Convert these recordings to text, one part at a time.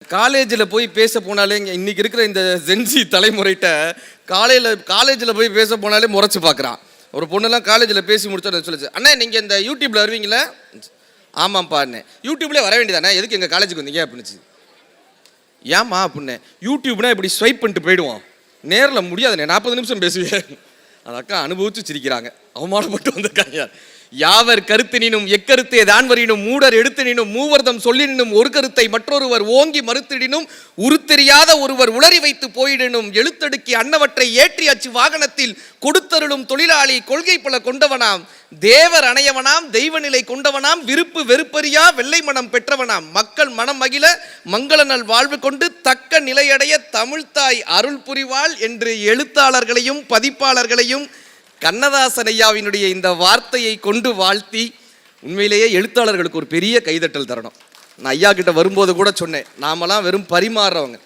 காலேஜில் போய் பேச போனாலே இன்னைக்கு இருக்கிற இந்த ஜென்சி தலைமுறைகிட்ட காலேஜில் போய் பேச போனாலே முறைச்சி பார்க்குறான். ஒரு பொண்ணெல்லாம் காலேஜில் பேசி முடிச்சா சொல்லிச்சு, அண்ணா நீங்கள் இந்த யூடியூப்பில் வருவீங்களா? ஆமாம்ப்பா அண்ணே. யூடியூப்லேயே வர வேண்டியதானே, எதுக்கு எங்கள் காலேஜுக்கு வந்தீங்க அப்படின்னுச்சு. ஏம்மா அப்படின்னே, யூடியூப்னா இப்படி ஸ்வைப் பண்ணிட்டு போயிடுவோம், நேரில் முடியாதுண்ணே, 40 நிமிஷம் பேசுவேன். அந்த அக்கா அனுபவிச்சு சிரிக்கிறாங்க, அவமானப்பட்டு வந்திருக்காங்க. யாவர் கருத்தினும் எக்கருத்தே தான்வரினும் மூடர் எடுத்தினும் மூவர்தம் சொல்லினும் ஒரு கருத்தை மற்றொருவர் ஓங்கி மறுத்திடினும் உருத்தெரியாத ஒருவர் உளறி வைத்து போயிடனும் எழுத்தடுக்கி அன்னவற்றை ஏற்றி அச்சு வாகனத்தில் கொடுத்தருளும் தொழிலாளி கொள்கை பல கொண்டவனாம் தேவர் அணையவனாம் தெய்வநிலை கொண்டவனாம் விருப்பு வெறுப்பறியா வெள்ளை மனம் பெற்றவனாம் மக்கள் மனம் மகிழ மங்கள நல் வாழ்வு கொண்டு தக்க நிலையடைய தமிழ்தாய் அருள் புரிவாள் என்று எழுத்தாளர்களையும் பதிப்பாளர்களையும் கண்ணதாசன் ஐயாவினுடைய இந்த வார்த்தையை கொண்டு வாழ்த்தி உண்மையிலேயே எழுத்தாளர்களுக்கு ஒரு பெரிய கைதட்டல் தரணும். நான் ஐயா கிட்ட வரும்போது கூட சொன்னேன், நாமெல்லாம் வெறும் பரிமாறுறவங்க,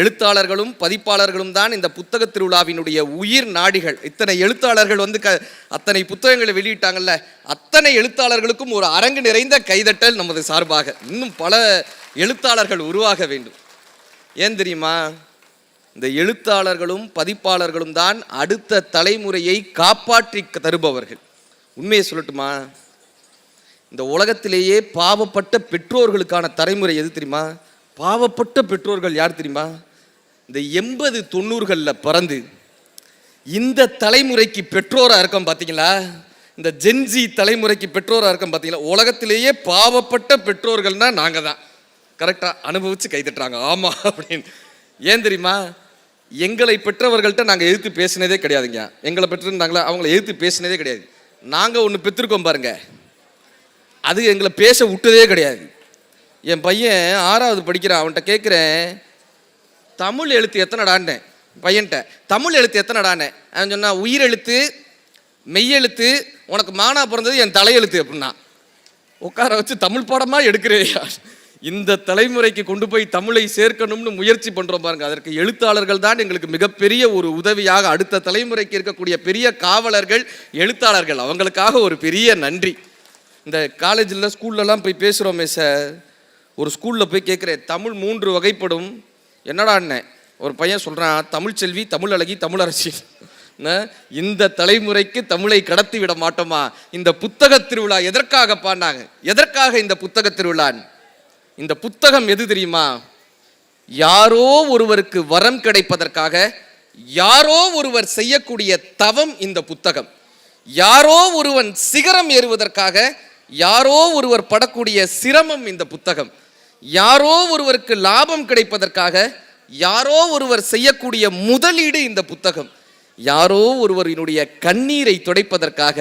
எழுத்தாளர்களும் பதிப்பாளர்களும் தான் இந்த புத்தக திருவிழாவினுடைய உயிர் நாடிகள். இத்தனை எழுத்தாளர்கள் வந்து அத்தனை புத்தகங்களை வெளியிட்டாங்கல்ல, அத்தனை எழுத்தாளர்களுக்கும் ஒரு அரங்கு நிறைந்த கைதட்டல் நமது சார்பாக. இன்னும் பல எழுத்தாளர்கள் உருவாக வேண்டும். ஏன் தெரியுமா? இந்த எழுத்தாளர்களும் பதிப்பாளர்களும் தான் அடுத்த தலைமுறையை காப்பாற்றி தருபவர்கள். உண்மையை சொல்லட்டுமா, இந்த உலகத்திலேயே பாவப்பட்ட பெற்றோர்களுக்கான தலைமுறை எது தெரியுமா? பாவப்பட்ட பெற்றோர்கள் யார் தெரியுமா? இந்த 80-90களில் பிறந்து இந்த தலைமுறைக்கு பெற்றோராக இருக்கோம் பார்த்தீங்களா, இந்த ஜென்சி தலைமுறைக்கு பெற்றோராக இருக்கோம் பார்த்தீங்களா, உலகத்திலேயே பாவப்பட்ட பெற்றோர்கள்னா நாங்கள் தான். கரெக்டாக அனுபவித்து கைதட்டுறாங்க, ஆமாம் அப்படின்னு. ஏன் தெரியுமா? எங்களை பெற்றவர்கள்ட்ட நாங்கள் எதிர்த்து பேசினதே கிடையாதுங்க. எங்களை பெற்றிருந்தாங்களா, அவங்கள எதிர்த்து பேசினதே கிடையாது. நாங்கள் ஒன்று பெற்றிருக்கோம் பாருங்க, அது எங்களை பேச விட்டதே கிடையாது. என் பையன் 6வது படிக்கிறான், அவன்கிட்ட கேட்குறேன், தமிழ் எழுத்து எத்தனைடான்னேன் பையன்கிட்ட. தமிழ் எழுத்து எத்தனைடானே? அவன் சொன்னா, உயிர் எழுத்து மெய்யெழுத்து, உனக்கு மானா பிறந்தது என் தலையெழுத்து அப்படின்னா. உட்கார வச்சு தமிழ் பாடமாக எடுக்கிறேயா? இந்த தலைமுறைக்கு கொண்டு போய் தமிழை சேர்க்கணும்னு முயற்சி பண்ணுறோம் பாருங்க. அதற்கு எழுத்தாளர்கள் தான் எங்களுக்கு மிகப்பெரிய ஒரு உதவியாக, அடுத்த தலைமுறைக்கு இருக்கக்கூடிய பெரிய காவலர்கள் எழுத்தாளர்கள். அவங்களுக்காக ஒரு பெரிய நன்றி. இந்த காலேஜில் ஸ்கூல்லலாம் போய் பேசுகிறோமே சார், ஒரு ஸ்கூலில் போய் கேட்குறேன், தமிழ் 3 வகைப்படும் என்னடா அண்ணன்? ஒரு பையன் சொல்கிறான், தமிழ்ச்செல்வி, தமிழ் அழகி, தமிழரசி. இந்த தலைமுறைக்கு தமிழை கடத்தி விட மாட்டோமா? இந்த புத்தக திருவிழா எதற்காக பாடினாங்க? எதற்காக இந்த புத்தக திருவிழா? இந்த புத்தகம் எது தெரியுமா? யாரோ ஒருவருக்கு வரம் கிடைப்பதற்காக யாரோ ஒருவர் செய்யக்கூடிய தவம் இந்த புத்தகம். யாரோ ஒருவன் சிகரம் ஏறுவதற்காக யாரோ ஒருவர் படக்கூடிய சிரமம் இந்த புத்தகம். யாரோ ஒருவருக்கு லாபம் கிடைப்பதற்காக யாரோ ஒருவர் செய்யக்கூடிய முதலீடு இந்த புத்தகம். யாரோ ஒருவரினுடைய கண்ணீரை துடைப்பதற்காக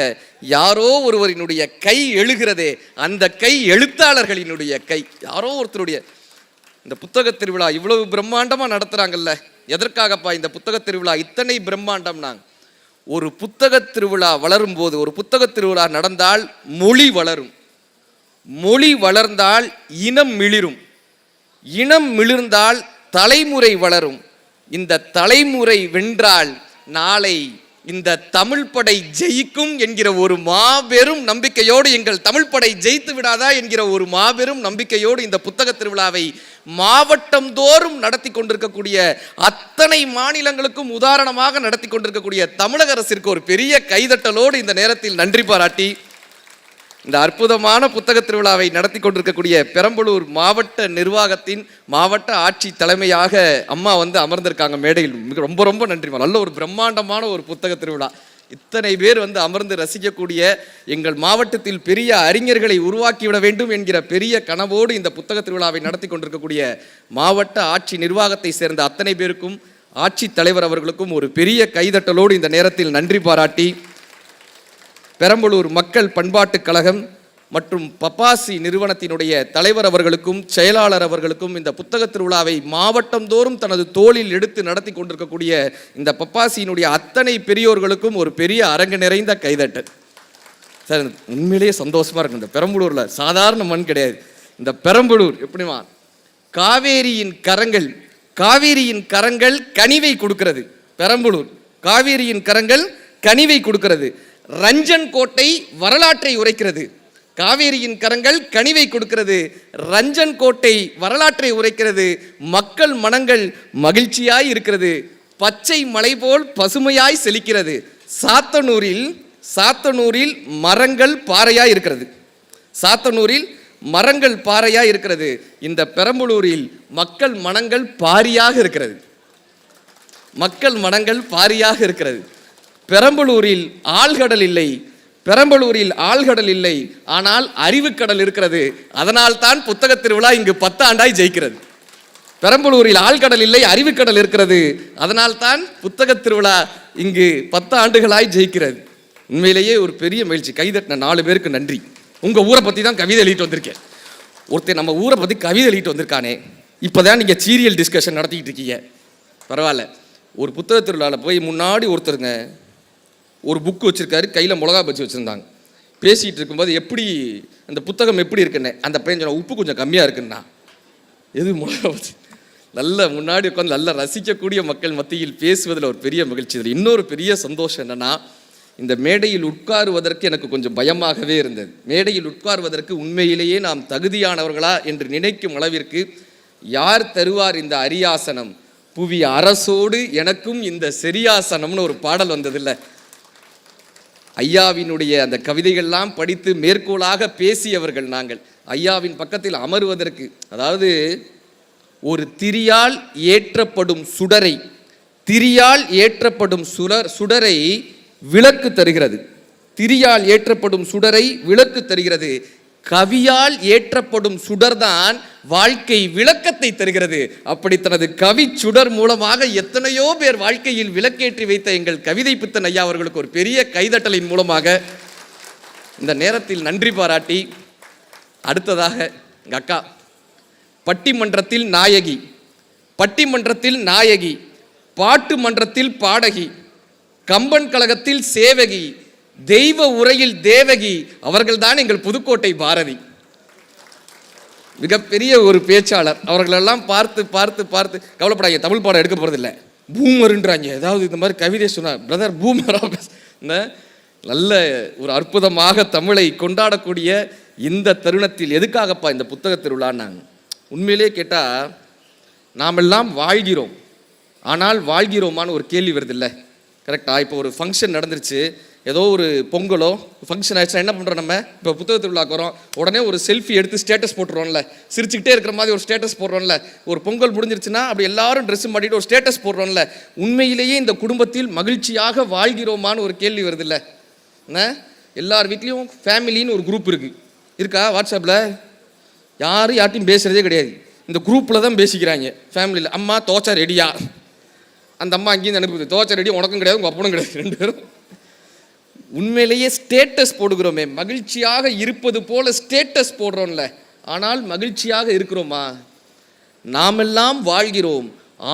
யாரோ ஒருவரினுடைய கை எழுகிறதே, அந்த கை எழுத்தாளர்களினுடைய கை. யாரோ ஒருத்தருடைய. இந்த புத்தக திருவிழா இவ்வளவு பிரம்மாண்டமாக நடத்துகிறாங்கல்ல, எதற்காகப்பா இந்த புத்தக திருவிழா இத்தனை பிரம்மாண்டம்னாங்க? ஒரு புத்தக திருவிழா வளரும் போது, ஒரு புத்தக திருவிழா நடந்தால் மொழி வளரும், மொழி வளர்ந்தால் இனம் மிளிரும், இனம் மிளிர்ந்தால் தலைமுறை வளரும், இந்த தலைமுறை வென்றால் நாளை இந்த தமிழ் படை ஜெயிக்கும் என்கிற ஒரு மாபெரும் நம்பிக்கையோடு, எங்கள் தமிழ் படை ஜெயித்து விடாதா என்கிற ஒரு மாபெரும் நம்பிக்கையோடு இந்த புத்தக திருவிழாவை மாவட்டம் தோறும் நடத்தி கொண்டிருக்கக்கூடிய அத்தனை மாநிலங்களுக்கும் உதாரணமாக நடத்தி கொண்டிருக்கக்கூடிய தமிழக அரசிற்கு ஒரு பெரிய கைதட்டலோடு இந்த நேரத்தில் நன்றி பாராட்டி, இந்த அற்புதமான புத்தக திருவிழாவை நடத்தி கொண்டிருக்கக்கூடிய பெரம்பலூர் மாவட்ட நிர்வாகத்தின் மாவட்ட ஆட்சி தலைமையாக அம்மா வந்து அமர்ந்திருக்காங்க மேடையில். ரொம்ப ரொம்ப நன்றி. நல்ல ஒரு பிரம்மாண்டமான ஒரு புத்தக திருவிழா. இத்தனை பேர் வந்து அமர்ந்து ரசிக்கக்கூடிய, எங்கள் மாவட்டத்தில் பெரிய அறிஞர்களை உருவாக்கிவிட வேண்டும் என்கிற பெரிய கனவோடு இந்த புத்தக திருவிழாவை நடத்தி கொண்டிருக்கக்கூடிய மாவட்ட ஆட்சி நிர்வாகத்தை சேர்ந்த அத்தனை பேருக்கும், ஆட்சி தலைவர் அவர்களுக்கும் ஒரு பெரிய கைதட்டலோடு இந்த நேரத்தில் நன்றி பாராட்டி, பெரம்பலூர் மக்கள் பண்பாட்டுக் கழகம் மற்றும் பப்பாசி நிறுவனத்தினுடைய தலைவர் அவர்களுக்கும் செயலாளர் அவர்களுக்கும், இந்த புத்தக திருவிழாவை மாவட்டம் தோறும் தனது தோளில் எடுத்து நடத்தி கொண்டிருக்கக்கூடிய இந்த பப்பாசியினுடைய அத்தனை பெரியோர்களுக்கும் ஒரு பெரிய அரங்கு நிறைந்த கைதட்டல். சார் உண்மையிலேயே சந்தோஷமா இருக்கு. இந்த பெரம்பலூர்ல சாதாரண மண் கிடையாது. இந்த பெரம்பலூர் எப்படிமா, காவேரியின் கரங்கள், காவேரியின் கரங்கள் கனிவை கொடுக்கிறது. பெரம்பலூர் காவேரியின் கரங்கள் கனிவை கொடுக்கிறது. ரஞ்சன் கோட்டை வரலாற்றை உரைக்கிறது. காவேரியின் கரங்கள் கனிவை கொடுக்கிறது. ரஞ்சன் கோட்டை வரலாற்றை உரைக்கிறது. மக்கள் மனங்கள் மகிழ்ச்சியாய் இருக்கிறது. பச்சை மலை போல் பசுமையாய் செழிக்கிறது. சாத்தனூரில் மரங்கள் பாறையாய் இருக்கிறது. சாத்தனூரில் மரங்கள் பாறையாய் இருக்கிறது. இந்த பெரம்பலூரில் மக்கள் மனங்கள் பாரியாக இருக்கிறது. மக்கள் மனங்கள் பாரியாக இருக்கிறது. பெரம்பலூரில் ஆழ்கடல் இல்லை, ஆனால் அறிவுக்கடல் இருக்கிறது. அதனால் தான் புத்தக திருவிழா இங்கு 10 ஆண்டாய் ஜெயிக்கிறது. பெரம்பலூரில் ஆழ்கடல் இல்லை, அறிவுக்கடல் இருக்கிறது. அதனால் தான் புத்தக திருவிழா இங்கு 10 ஆண்டுகளாய் ஜெயிக்கிறது. உண்மையிலேயே ஒரு பெரிய மகிழ்ச்சி. கைதட்டின 4 பேருக்கு நன்றி. உங்க ஊரை பத்தி தான் கவிதை எழுதிட்டு வந்திருக்கேன். ஒருத்தர் நம்ம ஊரை பத்தி கவிதை எழுதிட்டு வந்திருக்கானே. இப்போதான் நீங்க சீரியல் டிஸ்கஷன் நடத்திக்கிட்டு இருக்கீங்க. பரவாயில்ல. ஒரு புத்தக திருவிழாவில் போய் முன்னாடி ஒருத்தருங்க ஒரு புக்கு வச்சுருக்காரு, கையில் மிளகா பஜ்ஜி வச்சுருந்தாங்க. பேசிகிட்டு இருக்கும்போது எப்படி அந்த புத்தகம் எப்படி இருக்குன்னு அந்த பையன் சொன்ன உப்பு கொஞ்சம் கம்மியாக இருக்குன்னா எது மிளகா பஜ்ஜி. நல்ல முன்னாடி உட்காந்து நல்லா ரசிக்கக்கூடிய மக்கள் மத்தியில் பேசுவதில் ஒரு பெரிய மகிழ்ச்சி. இதில் இன்னொரு பெரிய சந்தோஷம் என்னென்னா, இந்த மேடையில் உட்காருவதற்கு எனக்கு கொஞ்சம் பயமாகவே இருந்தது. மேடையில் உட்காருவதற்கு உண்மையிலேயே நாம் தகுதியானவர்களா என்று நினைக்கும் அளவிற்கு யார் தருவார் இந்த அரியாசனம், புவி அரசோடு எனக்கும் இந்த செரியாசனம்னு ஒரு பாடல் வந்ததில்லை. ஐயாவினுடைய அந்த கவிதைகள்லாம் படித்து மேற்கோளாக பேசியவர்கள் நாங்கள். ஐயாவின் பக்கத்தில் அமருவதற்கு, அதாவது ஒரு திரியால் ஏற்றப்படும் சுடரை விளக்கு தருகிறது. திரியால் ஏற்றப்படும் சுடரை விளக்கு தருகிறது. கவியால் ஏற்றப்படும் சுடர்தான் வாழ்க்கை விளக்கத்தை தருகிறது. அப்படி தனது கவி சுடர் மூலமாக எத்தனையோ பேர் வாழ்க்கையில் விளக்கேற்றி வைத்த எங்கள் கவிதை பித்தன் ஐயா அவர்களுக்கு ஒரு பெரிய கைதட்டலின் மூலமாக இந்த நேரத்தில் நன்றி பாராட்டி, அடுத்ததாக எங்கள் அக்கா பட்டிமன்றத்தில் நாயகி, பாட்டு மன்றத்தில் பாடகி, கம்பன் கழகத்தில் சேவகி, தெய்வ உரையில் தேவகி, அவர்கள்தான் எங்கள் புதுக்கோட்டை பாரதி. மிகப்பெரிய ஒரு பேச்சாளர். அவர்களெல்லாம் பார்த்து கவலைப்படாங்க, தமிழ் பாடம் எடுக்க போறதில்லை, பூமருன்றாங்க. ஏதாவது இந்த மாதிரி கவிதை சொன்னார், பிரதர் பூமரா. நல்ல ஒரு அற்புதமாக தமிழை கொண்டாடக்கூடிய இந்த தருணத்தில் எதுக்காகப்பா இந்த புத்தக திருவிழான்னாங்க. உண்மையிலே கேட்டால் நாமெல்லாம் வாழ்கிறோம், ஆனால் வாழ்கிறோமான்னு ஒரு கேள்வி வருது இல்லை? கரெக்டா? இப்போ ஒரு ஃபங்க்ஷன் நடந்துருச்சு, ஏதோ ஒரு பொங்கலோ ஃபங்க்ஷன் ஆயிடுச்சுன்னா என்ன பண்ணுறோம், நம்ம இப்போ புத்தக திருவிழாக்கு வரோம், உடனே ஒரு செல்ஃபி எடுத்து ஸ்டேட்டஸ் போட்டுருவோம்ல, சிரிச்சுக்கிட்டே இருக்கிற மாதிரி ஒரு ஸ்டேட்டஸ் போடுறோம்ல. ஒரு பொங்கல் முடிஞ்சிருச்சுன்னா அப்படி எல்லாரும் ட்ரெஸ் மாட்டிட்டு ஒரு ஸ்டேட்டஸ் போடுறோம்ல. உண்மையிலேயே இந்த குடும்பத்தில் மகிழ்ச்சியாக வாழ்கிறோமான்னு ஒரு கேள்வி வருது இல்லை? எல்லார் வீட்லேயும் ஃபேமிலின்னு ஒரு குரூப் இருக்கா? வாட்ஸ்அப்பில் யாரும் யார்ட்டையும் பேசுகிறதே கிடையாது. இந்த குரூப்பில் தான் பேசிக்கிறாங்க ஃபேமிலியில். அம்மா தோச்சா ரெடியா, அந்த அம்மா அங்கேயும் அனுப்புது, தோச்சா ரெடி, உனக்கும் கிடையாது உங்கள் அப்பனும் கிடையாது, 2 பேரும். உண்மையிலேயே ஸ்டேட்டஸ் போடுகிறோமே, மகிழ்ச்சியாக இருப்பது போல ஸ்டேட்டஸ் போடுறோம்ல, ஆனால் மகிழ்ச்சியாக இருக்கிறோமா? நாமெல்லாம் வாழ்கிறோம்,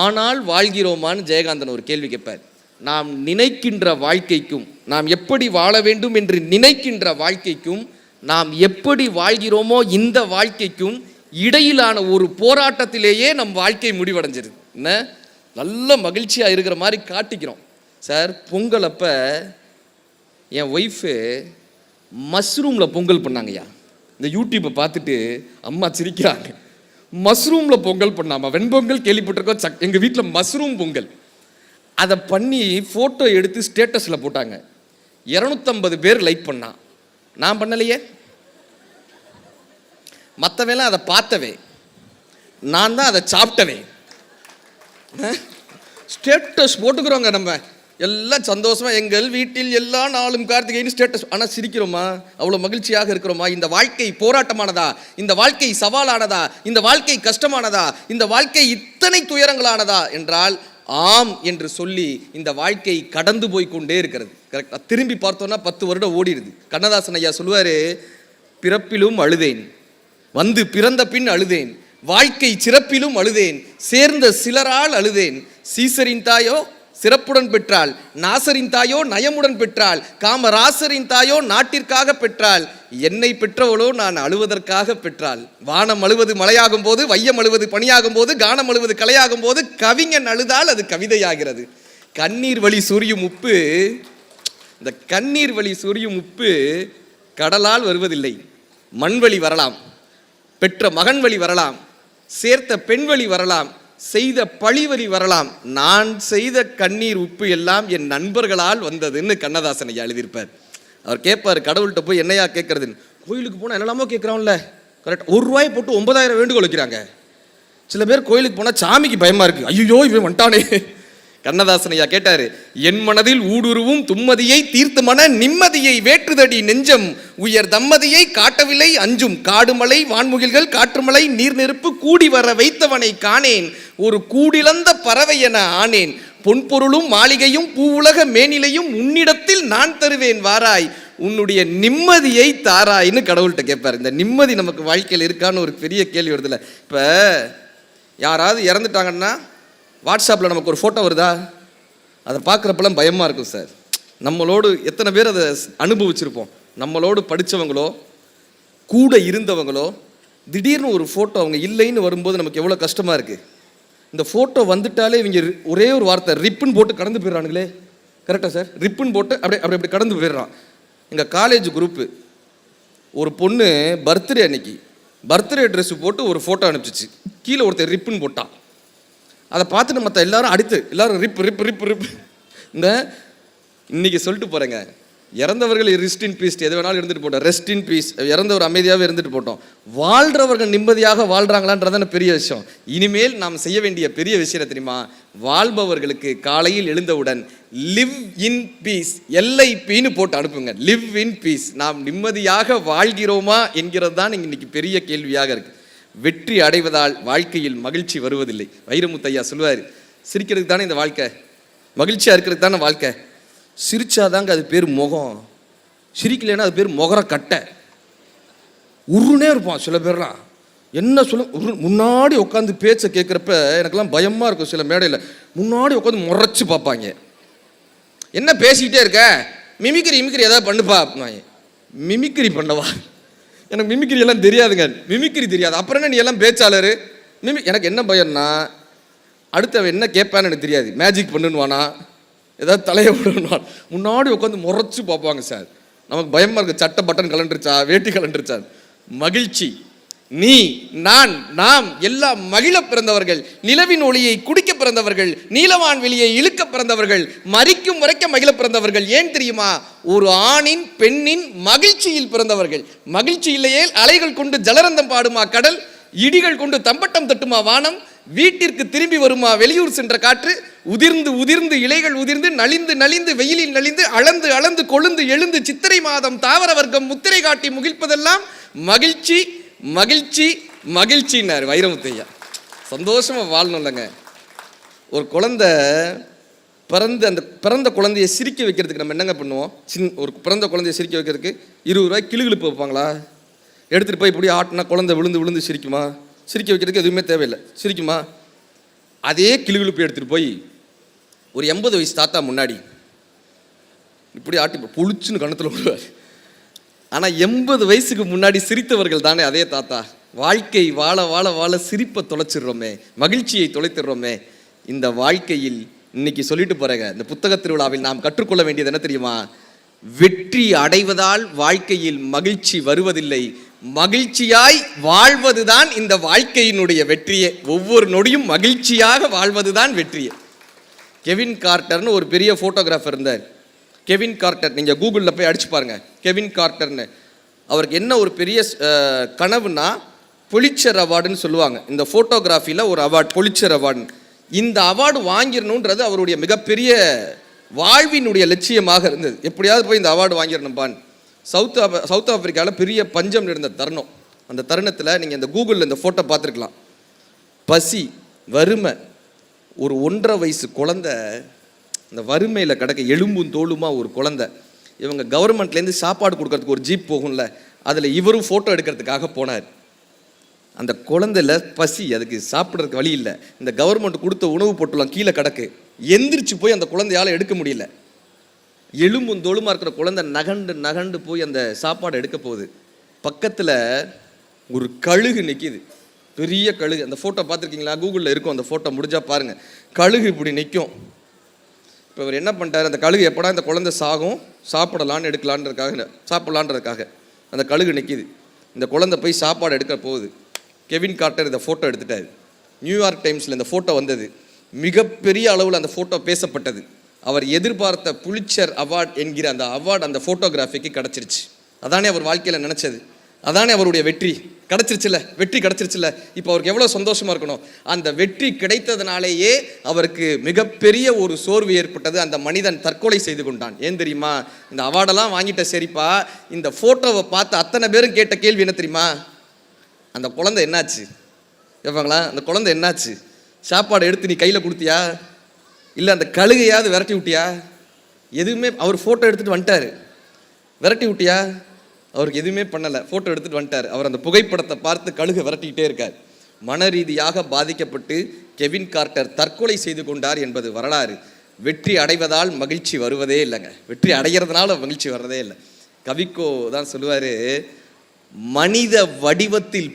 ஆனால் வாழ்கிறோமான்னு ஜெயகாந்தன் ஒரு கேள்வி கேட்பார். நாம் நினைக்கின்ற வாழ்க்கைக்கும், நாம் எப்படி வாழ வேண்டும் என்று நினைக்கின்ற வாழ்க்கைக்கும், நாம் எப்படி வாழ்கிறோமோ இந்த வாழ்க்கைக்கும் இடையிலான ஒரு போராட்டத்திலேயே நம் வாழ்க்கை முடிவடைஞ்சிருது. என்ன நல்ல மகிழ்ச்சியாக இருக்கிற மாதிரி காட்டிக்கிறோம் சார். பொங்கல் அப்போ என் ஒய்ஃபு மஷ்ரூமில் பொங்கல் பண்ணாங்கய்யா. இந்த யூடியூப்பை பார்த்துட்டு அம்மா சிரிக்கிறாங்க. மஷ்ரூமில் பொங்கல் பண்ணாமா? வெண்பொங்கல் கேள்விப்பட்டிருக்கோம், எங்கள் வீட்டில் மஷ்ரூம் பொங்கல். அதை பண்ணி ஃபோட்டோ எடுத்து ஸ்டேட்டஸில் போட்டாங்க. 250 பேர் லைக் பண்ணா. நான் பண்ணலையே, மற்றவெல்லாம் அதை பார்த்தவே, நான் தான் அதை சாப்பிட்டவே. ஸ்டேட்டஸ் போட்டுக்கிறோங்க நம்ம எல்லாம் சந்தோஷமா, எங்கள் வீட்டில் எல்லா நாளும் கார்த்திகைன்னு ஸ்டேட்டஸ். ஆனால் சிரிக்கிறோமா? அவ்வளோ மகிழ்ச்சியாக இருக்கிறோமா? இந்த வாழ்க்கை போராட்டமானதா? இந்த வாழ்க்கை சவாலானதா? இந்த வாழ்க்கை கஷ்டமானதா? இந்த வாழ்க்கை இத்தனை துயரங்களானதா என்றால் ஆம் என்று சொல்லி இந்த வாழ்க்கை கடந்து போய் கொண்டே இருக்கிறது. கரெக்டாக திரும்பி பார்த்தோன்னா 10 வருடம் ஓடிடுது. கண்ணதாசன் ஐயா சொல்லுவார், பிறப்பிலும் அழுதேன், வந்து பிறந்த பின் அழுதேன், வாழ்க்கை சிறப்பிலும் அழுதேன், சேர்ந்த சிலரால் அழுதேன், சீசரின் தாயோ சிறப்புடன் பெற்றாள், நாசரின் தாயோ நயமுடன் பெற்றாள், காமராசரின் தாயோ நாட்டிற்காக பெற்றாள், என்னை பெற்றவளோ நான் அழுவதற்காக பெற்றாள். வானம் அழுவது மழையாகும் போது, வையம் அழுவது பனியாகும் போது, கானம் அழுவது கலையாகும் போது, கவிஞன் அழுதால் அது கவிதையாகிறது. கண்ணீர் வழி சொரியும் உப்பு, இந்த கண்ணீர் வழி சொரியும் உப்பு கடலால் வருவதில்லை, மண்வழி வரலாம், பெற்ற மகன் வழி வரலாம், சேர்த்த பெண் வழி வரலாம், செய்த பழிவழி வரலாம், நான் செய்த கண்ணீர் உப்பு எல்லாம் என் நண்பர்களால் வந்ததுன்னு கண்ணதாசன் ஐயா எழுதியிருப்பார். அவர் கேட்பார், கடவுள்கிட்ட போய் என்னையா கேட்கறதுன்னு. கோயிலுக்கு போனால் என்னெல்லாமோ கேட்குறான்ல, கரெக்ட். ₹1 போட்டு 9000 வேண்டுகோள் வைக்கிறாங்க. சில பேர் கோயிலுக்கு போனால் சாமிக்கு பயமா இருக்கு, ஐயோ இவன் வந்துட்டானே. கண்ணதாசன் ஐயா கேட்டாரு, என் மனதில் ஊடுருவும் தும்மதியை தீர்த்து மன நிம்மதியை வேற்றுதடி நெஞ்சம் உயர் தம்மதியை காட்டவில்லை அஞ்சும் காடுமலை வான்முகில்கள் காற்றுமலை நீர் நெருப்பு கூடி வர வைத்தவனை காணேன் ஒரு கூடிழந்த பறவை என ஆனேன் பொன்பொருளும் மாளிகையும் பூவுலக மேனிலையும் உன்னிடத்தில் நான் தருவேன் வாராய் உன்னுடைய நிம்மதியை தாராயின்னு கடவுள்கிட்ட கேட்பார். இந்த நிம்மதி நமக்கு வாழ்க்கையில் இருக்கான்னு ஒரு பெரிய கேள்வி வருதுல்ல. இப்போ யாராவது இறந்துட்டாங்கன்னா வாட்ஸ்அப்பில் நமக்கு ஒரு ஃபோட்டோ வருதா, அதை பார்க்குறப்பெல்லாம் பயமாக இருக்கும் சார். நம்மளோடு எத்தனை பேர் அதை அனுபவிச்சிருப்போம். நம்மளோடு படித்தவங்களோ கூட இருந்தவங்களோ திடீர்னு ஒரு ஃபோட்டோ அவங்க இல்லைன்னு வரும்போது நமக்கு எவ்வளோ கஷ்டமாக இருக்குது. இந்த ஃபோட்டோ வந்துட்டாலே இவங்க ஒரே ஒரு வார்த்தை ரிப்புன்னு போட்டு கடந்து போயிடுறானுங்களே. கரெக்டாக சார்? ரிப்புன்னு போட்டு அப்படி கடந்து போயிடுறான். எங்கள் காலேஜ் குரூப்பு ஒரு பொண்ணு பர்த்டே அன்னைக்கு பர்த்டே ட்ரெஸ்ஸு போட்டு ஒரு ஃபோட்டோ அனுப்பிச்சிச்சு. கீழே ஒருத்தர் ரிப்புன்னு போட்டான். அதை பார்த்துட்டு மற்ற எல்லாரும் எல்லாரும் ரிப் இந்த இன்னைக்கு சொல்லிட்டு போகிறேங்க, இறந்தவர்கள் ரெஸ்ட் இன் பீஸ், எது வேணாலும் இருந்துட்டு போட்டோம், ரெஸ்ட் இன் பீஸ், இறந்தவர் அமைதியாகவே இருந்துட்டு போட்டோம். வாழ்கிறவர்கள் நிம்மதியாக வாழ்கிறாங்களான்றதான பெரிய விஷயம். இனிமேல் நாம் செய்ய வேண்டிய பெரிய விஷயம் தெரியுமா? வாழ்பவர்களுக்கு காலையில் எழுந்தவுடன் லிவ் இன் பீஸ், LIPன்னு போட்டு அனுப்புங்க. Live in peace. நாம் நிம்மதியாக வாழ்கிறோமா என்கிறது தான் இன்னைக்கு பெரிய கேள்வியாக இருக்குது. வெற்றி அடைவதால் வாழ்க்கையில் மகிழ்ச்சி வருவதில்லை. வைரமுத்தையா சொல்லுவார், சிரிக்கிறதுக்கு தானே இந்த வாழ்க்கை, மகிழ்ச்சியாக இருக்கிறதுக்கு தானே வாழ்க்கை. சிரிச்சாதாங்க அது பேர் முகம், சிரிக்கலைன்னா அது பேர் முகர கட்டை. உருனே இருப்பான் சில பேர்லாம். என்ன சொல்ல, முன்னாடி உட்காந்து பேச்சை கேட்குறப்ப எனக்கெல்லாம் பயமாக இருக்கும். சில மேடையில் முன்னாடி உட்காந்து முறைச்சி பார்ப்பாங்க, என்ன பேசிக்கிட்டே இருக்க, மிமிக்ரி ஏதாவது பண்ணுப்பா அப்படின்னாங்க. மிமிக்ரி பண்ணவா? எனக்கு மிமிக்ரி எல்லாம் தெரியாதுங்க, மிமிக்ரி தெரியாது. அப்புறம் என்ன நீ எல்லாம் பேச்சாளர்? எனக்கு என்ன பயம்னா, அடுத்தவன் என்ன கேட்பான்னு எனக்கு தெரியாது. மேஜிக் பண்ணுவானா, ஏதாவது தலையை விடுவான், முன்னாடி உட்காந்து முறைச்சி பார்ப்பாங்க சார். நமக்கு பயமாக இருக்குது, சட்டை பட்டன் கலண்டுருச்சா, வேட்டி கலண்டுருச்சா. மகிழ்ச்சி, நீ நான் நாம் எல்லாம் மகிழ பிறந்தவர்கள், நிலவின் ஒளியை குடிக்க பிறந்தவர்கள், நீலவான் வெளியை இழுக்க பிறந்தவர்கள், மரிக்கும் வரைக்க மகிழ பிறந்தவர்கள். ஏன் தெரியுமா? ஒரு ஆணின் பெண்ணின் மகிழ்ச்சியில் பிறந்தவர்கள். மகிழ்ச்சி இல்லையே அலைகள் கொண்டு ஜலரந்தம் பாடுமா கடல், இடிகள் கொண்டு தம்பட்டம் தட்டுமா வானம், வீட்டிற்கு திரும்பி வருமா வெளியூர் சென்ற காற்று, உதிர்ந்து உதிர்ந்து இலைகள் உதிர்ந்து நலிந்து நலிந்து வெயிலில் நலிந்து அளந்து அளந்து கொழுந்து எழுந்து சித்திரை மாதம் தாவர வர்க்கம் முத்திரை காட்டி முகிழ்ப்பதெல்லாம் மகிழ்ச்சி மகிழ்ச்சி மகிழ்ச்சின்னார் வைரமுத்தையா. சந்தோஷமா வாழணும் இல்லைங்க. ஒரு குழந்தை அந்த பிறந்த குழந்தைய சிரிக்க வைக்கிறதுக்கு நம்ம என்னங்க பண்ணுவோம்? ஒரு பிறந்த குழந்தைய சிரிக்க வைக்கிறதுக்கு ₹20 கிளுகிழுப்பு வைப்பாங்களா? எடுத்துகிட்டு போய் இப்படி ஆட்டினா குழந்தை விழுந்து விழுந்து சிரிக்குமா? சிரிக்க வைக்கிறதுக்கு எதுவுமே தேவையில்லை, சிரிக்குமா? அதே கிளுகிழுப்பு எடுத்துகிட்டு போய் ஒரு 80 வயசு தாத்தா முன்னாடி இப்படி ஆட்டி புளிச்சுன்னு கணத்தில் விடுவார். ஆனால் 80 வயசுக்கு முன்னாடி சிரித்தவர்கள் தானே அதே தாத்தா. வாழ்க்கை வாழ வாழ வாழ சிரிப்பை தொலைச்சிடுறோமே, மகிழ்ச்சியை தொலைத்திடுறோமே. இந்த வாழ்க்கையில் இன்னைக்கு சொல்லிட்டு போகிறேங்க, இந்த புத்தக திருவிழாவில் நாம் கற்றுக்கொள்ள வேண்டியது என்ன தெரியுமா? வெற்றி அடைவதால் வாழ்க்கையில் மகிழ்ச்சி வருவதில்லை, மகிழ்ச்சியாய் வாழ்வதுதான் இந்த வாழ்க்கையினுடைய வெற்றியே. ஒவ்வொரு நொடியும் மகிழ்ச்சியாக வாழ்வதுதான் வெற்றியே. கெவின் கார்ட்டர்னு ஒரு பெரிய ஃபோட்டோகிராஃபர் இருந்தார். கெவின் கார்ட்டர், நீங்கள் கூகுளில் போய் அடிச்சு பாருங்க, கெவின் கார்ட்டர்னு. அவருக்கு என்ன ஒரு பெரிய கனவுனா, பொலிட்சர் அவார்டுன்னு சொல்லுவாங்க. இந்த ஃபோட்டோகிராஃபியில் ஒரு அவார்டு, பொலிட்சர் அவார்டு. இந்த அவார்டு வாங்கிடணுன்றது அவருடைய மிகப்பெரிய வாழ்வினுடைய லட்சியமாக இருந்தது. எப்படியாவது போய் இந்த அவார்டு வாங்கிடணும்பான். சவுத் ஆப்பிரிக்காவில் பெரிய பஞ்சம் இருந்த தருணம். அந்த தருணத்தில் நீங்கள் இந்த கூகுளில் இந்த ஃபோட்டோ பார்த்துருக்கலாம். பசி, வறுமை, ஒரு 1.5 வயசு குழந்தை இந்த வறுமையில் கிடக்க எலும்பும் தோளுமா ஒரு குழந்தை. இவங்க கவர்மெண்ட்லேருந்து சாப்பாடு கொடுக்கறதுக்கு ஒரு ஜீப் போகும்ல, அதில் இவரும் ஃபோட்டோ எடுக்கிறதுக்காக போனார். அந்த குழந்தைல பசி, அதுக்கு சாப்பிட்றதுக்கு வழி இல்லை. இந்த கவர்மெண்ட் கொடுத்த உணவு பொட்டலாம் கீழே கிடக்கு. எந்திரிச்சு போய் அந்த குழந்தையால் எடுக்க முடியல. எலும்பும் தோளுமா இருக்கிற குழந்தை நகண்டு நகண்டு போய் அந்த சாப்பாடு எடுக்க போகுது. பக்கத்தில் ஒரு கழுகு நிற்கிது, பெரிய கழுகு. அந்த ஃபோட்டோ பார்த்துருக்கீங்களா? கூகுளில் இருக்கும், அந்த ஃபோட்டோ முடிஞ்சால் பாருங்கள். கழுகு இப்படி நிற்கும். இப்போ இவர் என்ன பண்ணிட்டார், அந்த கழுகு எப்படா இந்த குழந்தை சாகும் சாப்பிடலான்னு எடுக்கலான்றதுக்காக, சாப்பிட்லான்றதுக்காக அந்த கழுகு நிற்கிது. இந்த குழந்தை போய் சாப்பாடு எடுக்க போகுது. கெவின் கார்ட்டர் இந்த ஃபோட்டோ எடுத்துட்டார். நியூயார்க் டைம்ஸில் இந்த ஃபோட்டோ வந்தது. மிகப்பெரிய அளவில் அந்த ஃபோட்டோ பேசப்பட்டது. அவர் எதிர்பார்த்த புலிட்சர் அவார்ட் என்கிற அந்த அவார்டு அந்த ஃபோட்டோகிராஃபிக்கு கிடச்சிருச்சு. அதானே அவர் வாழ்க்கையில் நினச்சது, அதானே அவருடைய வெற்றி. கிடச்சிருச்சுல, வெற்றி கிடச்சிருச்சுல. இப்போ அவருக்கு எவ்வளோ சந்தோஷமாக இருக்கணும். அந்த வெற்றி கிடைத்ததுனாலேயே அவருக்கு மிகப்பெரிய ஒரு சோர்வு ஏற்பட்டது. அந்த மனிதன் தற்கொலை செய்து கொண்டான். ஏன் தெரியுமா? இந்த அவார்டெல்லாம் வாங்கிட்ட சரிப்பா, இந்த ஃபோட்டோவை பார்த்து அத்தனை பேரும் கேட்ட கேள்வி என்ன தெரியுமா? அந்த குழந்தை என்னாச்சு கேட்பாங்களா? அந்த குழந்தை என்னாச்சு? சாப்பாடு எடுத்து நீ கையில் கொடுத்தியா, இல்லை அந்த கழுகையாவது விரட்டி விட்டியா? எதுவுமே. அவர் ஃபோட்டோ எடுத்துகிட்டு வந்துட்டார். விரட்டி விட்டியா? அவருக்கு எதுவுமே பண்ணலை, ஃபோட்டோ எடுத்துகிட்டு வந்துட்டார். அவர் அந்த புகைப்படத்தை பார்த்து கழுகை விரட்டிக்கிட்டே இருக்கார். மன ரீதியாக பாதிக்கப்பட்டு கெவின் கார்ட்டர் தற்கொலை செய்து கொண்டார் என்பது வரலாறு. வெற்றி அடைவதால் மகிழ்ச்சி வருவதே இல்லைங்க. வெற்றி அடைகிறதுனால மகிழ்ச்சி வர்றதே இல்லை. கவிக்கோ தான் சொல்லுவார், மனித வடிவத்தில்